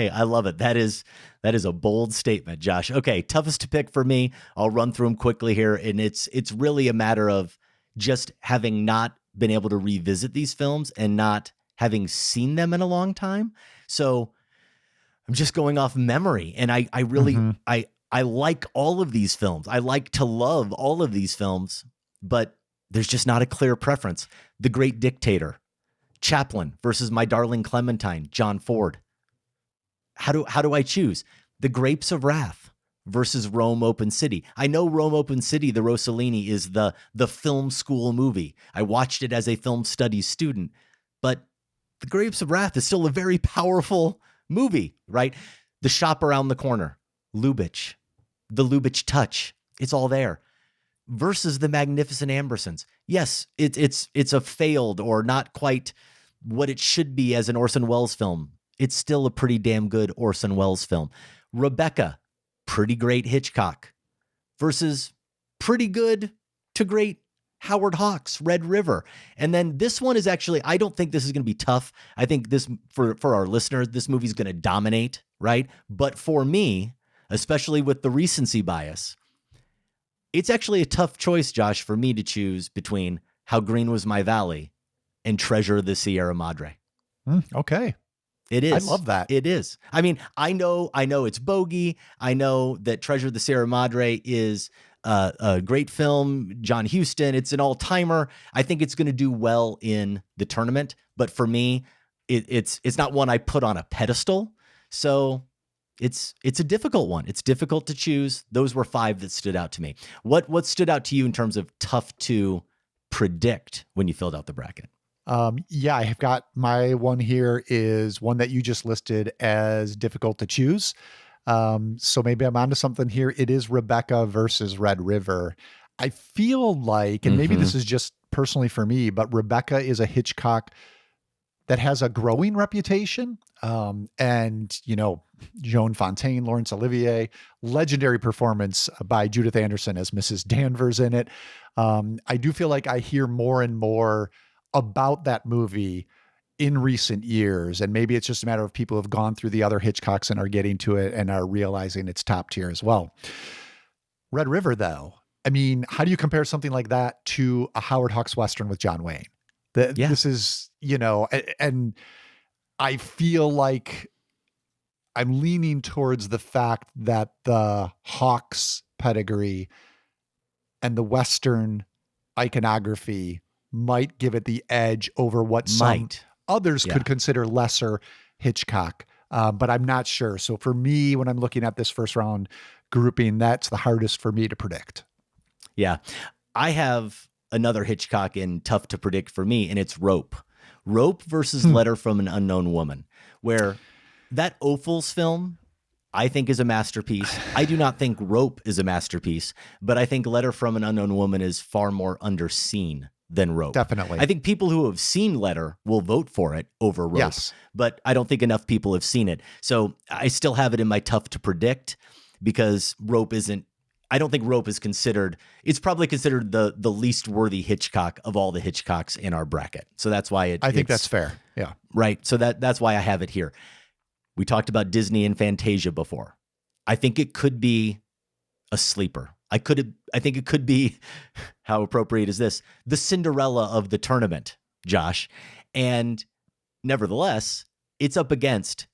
I love it. That is a bold statement, Josh. Okay. Toughest to pick for me. I'll run through them quickly here. And it's really a matter of just having not been able to revisit these films and not having seen them in a long time. So I'm just going off memory. And I really, I like all of these films. I like to love all of these films, but there's just not a clear preference. The Great Dictator, Chaplin versus My Darling Clementine, John Ford. How do I choose? The Grapes of Wrath versus Rome Open City. I know Rome Open City, the Rossellini, is the film school movie. I watched it as a film studies student, but The Grapes of Wrath is still a very powerful movie, right? The Shop Around the Corner, Lubitsch, The Lubitsch Touch. It's all there. Versus The Magnificent Ambersons. Yes, it's a failed or not quite what it should be as an Orson Welles film. It's still a pretty damn good Orson Welles film. Rebecca, pretty great Hitchcock. Versus pretty good to great Howard Hawks, Red River. And then this one is actually, I don't think this is going to be tough. I think this, for our listeners, this movie's going to dominate, right? But for me, especially with the recency bias, it's actually a tough choice, Josh, for me to choose between How Green Was My Valley and Treasure of the Sierra Madre. Okay. It is. I love that. It is. I mean, I know it's bogey. I know that Treasure of the Sierra Madre is a great film. John Huston, it's an all-timer. I think it's going to do well in the tournament. But for me, it's not one I put on a pedestal. So it's a difficult one. It's difficult to choose. Those were 5 that stood out to me. What stood out to you in terms of tough to predict when you filled out the bracket? Yeah, I have got my one here is one that you just listed as difficult to choose. So maybe I'm onto something here. It is Rebecca versus Red River. I feel like, and maybe this is just personally for me, but Rebecca is a Hitchcock that has a growing reputation. And, Joan Fontaine, Laurence Olivier, legendary performance by Judith Anderson as Mrs. Danvers in it. I do feel like I hear more and more about that movie in recent years. And maybe it's just a matter of people who have gone through the other Hitchcocks and are getting to it and are realizing it's top tier as well. Red River, though, I mean, how do you compare something like that to a Howard Hawks Western with John Wayne? This is, and I feel like I'm leaning towards the fact that the Hawks pedigree and the Western iconography might give it the edge over what some others could consider lesser Hitchcock. But I'm not sure. So for me, when I'm looking at this first round grouping, that's the hardest for me to predict. Yeah. I have another Hitchcock in tough to predict for me, and it's Rope. Rope versus Letter from an Unknown Woman, where that Ophuls film, I think, is a masterpiece. I do not think Rope is a masterpiece, but I think Letter from an Unknown Woman is far more underseen than Rope. Definitely. I think people who have seen Letter will vote for it over Rope, but I don't think enough people have seen it. So I still have it in my tough to predict because Rope isn't, I don't think Rope is considered, it's probably considered the least worthy Hitchcock of all the Hitchcocks in our bracket. So that's why I think that's fair. Yeah. Right. So that's why I have it here. We talked about Disney and Fantasia before. I think it could be a sleeper. I think it could be, how appropriate is this? The Cinderella of the tournament, Josh. And nevertheless, it's up against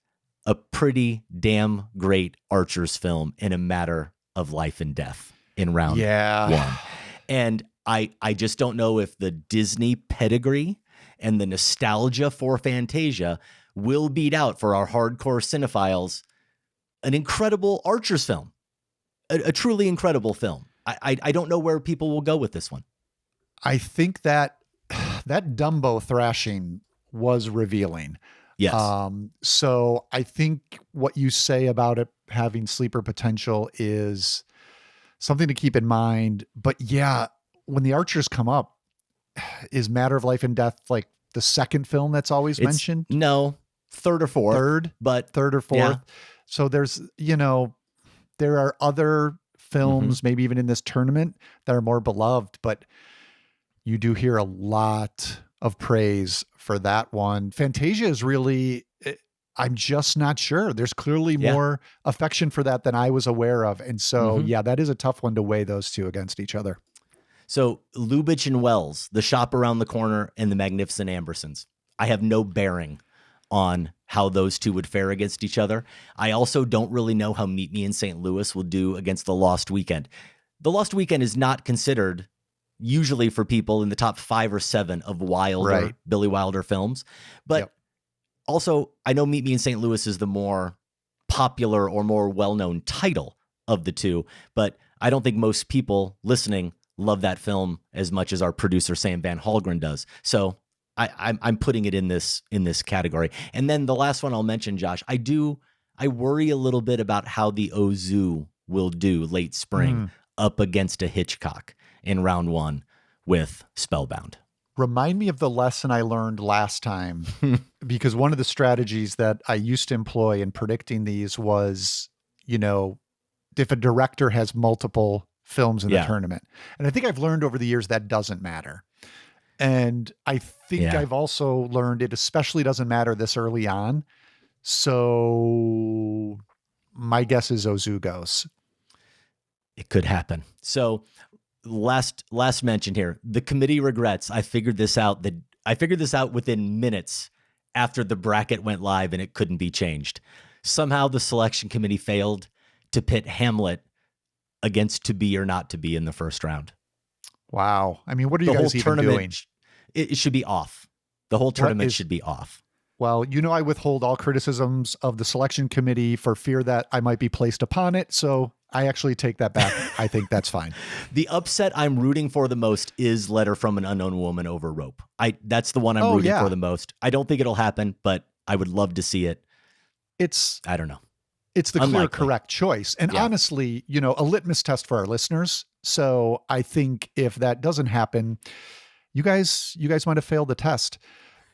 a pretty damn great Archer's film in a matter of life and death in round 1. And I just don't know if the Disney pedigree and the nostalgia for Fantasia will beat out for our hardcore cinephiles an incredible Archers film, a truly incredible film. I don't know where people will go with this one. I think that Dumbo thrashing was revealing. Yes. So I think what you say about it having sleeper potential is something to keep in mind. But yeah, when the Archers come up, is Matter of Life and Death like the second film that's always mentioned? No, third or fourth. Third or fourth. Yeah. So there's, there are other films, maybe even in this tournament, that are more beloved, but you do hear a lot of praise for that one. Fantasia is really, I'm just not sure. There's clearly more affection for that than I was aware of. And so, that is a tough one to weigh those two against each other. So Lubitsch and Wells, The Shop Around the Corner, and The Magnificent Ambersons. I have no bearing on how those two would fare against each other. I also don't really know how Meet Me in St. Louis will do against The Lost Weekend. The Lost Weekend is not considered usually for people in the top 5 or 7 of Wilder, Billy Wilder films. But also, I know Meet Me in St. Louis is the more popular or more well-known title of the two, but I don't think most people listening love that film as much as our producer Sam Van Halgren does. So I'm putting it in this category. And then the last one I'll mention, Josh, I worry a little bit about how the Ozu will do late spring up against a Hitchcock in round 1 with Spellbound. Remind me of the lesson I learned last time, because one of the strategies that I used to employ in predicting these was, if a director has multiple films in the tournament. And I think I've learned over the years that doesn't matter. And I think I've also learned it especially doesn't matter this early on. So my guess is Ozu goes. It could happen. So last mention here, the committee regrets. I figured this out within minutes after the bracket went live and it couldn't be changed. Somehow the selection committee failed to pit Hamlet against To Be or Not to Be in the first round. Wow. I mean, what are you guys even doing? It should be off. The whole tournament should be off. Well, I withhold all criticisms of the selection committee for fear that I might be placed upon it. So I actually take that back. I think that's fine. The upset I'm rooting for the most is Letter from an Unknown Woman over Rope. That's the one I'm rooting for the most. I don't think it'll happen, but I would love to see it. I don't know. It's the clear correct choice. And honestly, a litmus test for our listeners. So I think if that doesn't happen, you guys might have failed the test.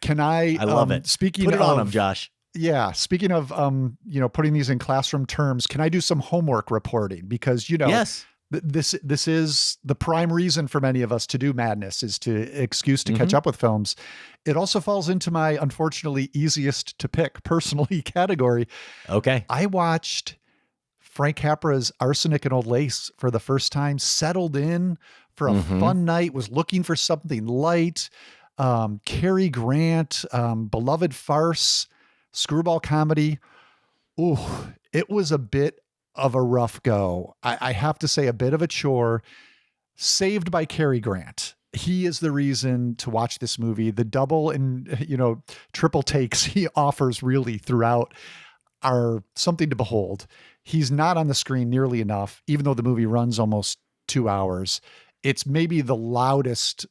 Can I love it. Put it on them, Josh. Yeah. Speaking of, putting these in classroom terms, can I do some homework reporting? Because, yes. This is the prime reason for many of us to do Madness, is to excuse to catch up with films. It also falls into my unfortunately easiest to pick personally category. Okay. I watched Frank Capra's Arsenic and Old Lace for the first time, settled in for a fun night, was looking for something light. Cary Grant, beloved farce, screwball comedy. Ooh, it was a bit of a rough go. I have to say, a bit of a chore. Saved by Cary Grant. He is the reason to watch this movie. The double and, triple takes he offers really throughout are something to behold. He's not on the screen nearly enough, even though the movie runs almost 2 hours. It's maybe the loudest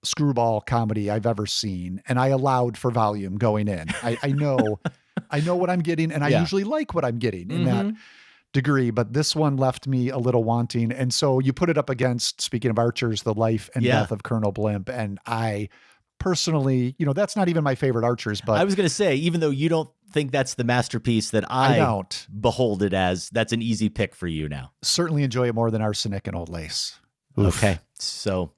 screwball comedy I've ever seen. And I allowed for volume going in. I know what I'm getting, and I usually like what I'm getting in that degree, but this one left me a little wanting. And so you put it up against, speaking of Archers, The Life and Death of Colonel Blimp. And I personally, that's not even my favorite Archers, but I was going to say, even though you don't think that's the masterpiece that I don't behold it as, that's an easy pick for you now. Certainly enjoy it more than Arsenic and Old Lace. Oof. Okay. So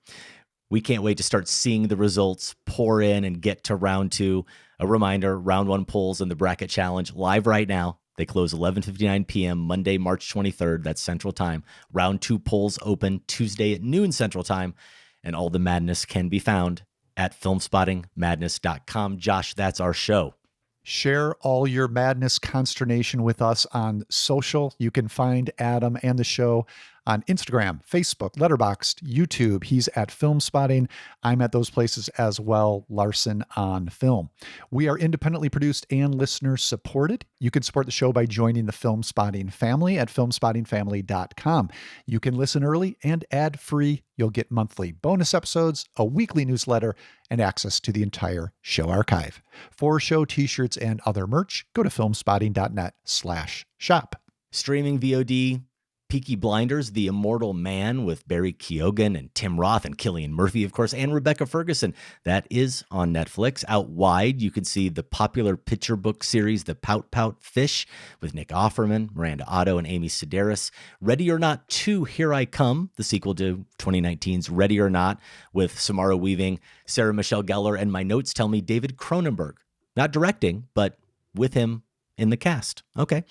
we can't wait to start seeing the results pour in and get to round 2. A reminder, round 1 polls in the bracket challenge live right now. They close 11:59 p.m. Monday, March 23rd. That's Central Time. Round 2 polls open Tuesday at noon Central Time. And all the madness can be found at filmspottingmadness.com. Josh, that's our show. Share all your madness consternation with us on social. You can find Adam and the show on Instagram, Facebook, Letterboxd, YouTube. He's at Filmspotting. I'm at those places as well, Larson on Film. We are independently produced and listener supported. You can support the show by joining the Filmspotting family at filmspottingfamily.com. You can listen early and ad-free. You'll get monthly bonus episodes, a weekly newsletter, and access to the entire show archive. For show t-shirts and other merch, go to filmspotting.net/shop. Streaming VOD, Peaky Blinders, The Immortal Man with Barry Keoghan and Tim Roth and Cillian Murphy, of course, and Rebecca Ferguson. That is on Netflix. Out wide, you can see the popular picture book series, The Pout Pout Fish, with Nick Offerman, Miranda Otto, and Amy Sedaris. Ready or Not 2, Here I Come, the sequel to 2019's Ready or Not, with Samara Weaving, Sarah Michelle Gellar, and my notes tell me David Cronenberg. Not directing, but with him in the cast. Okay.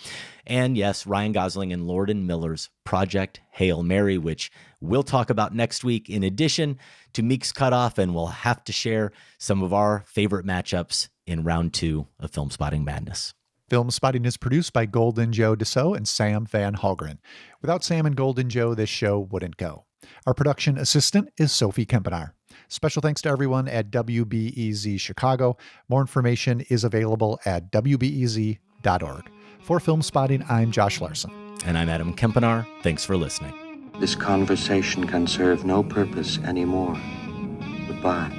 And yes, Ryan Gosling and Lord and Miller's Project Hail Mary, which we'll talk about next week, in addition to Meek's Cutoff, and we'll have to share some of our favorite matchups in round 2 of Filmspotting Madness. Filmspotting is produced by Golden Joe Deso and Sam Van Halgren. Without Sam and Golden Joe, this show wouldn't go. Our production assistant is Sophie Kempenaar. Special thanks to everyone at WBEZ Chicago. More information is available at wbez.org. For Filmspotting, I'm Josh Larson. And I'm Adam Kempenaar. Thanks for listening. This conversation can serve no purpose anymore. Goodbye.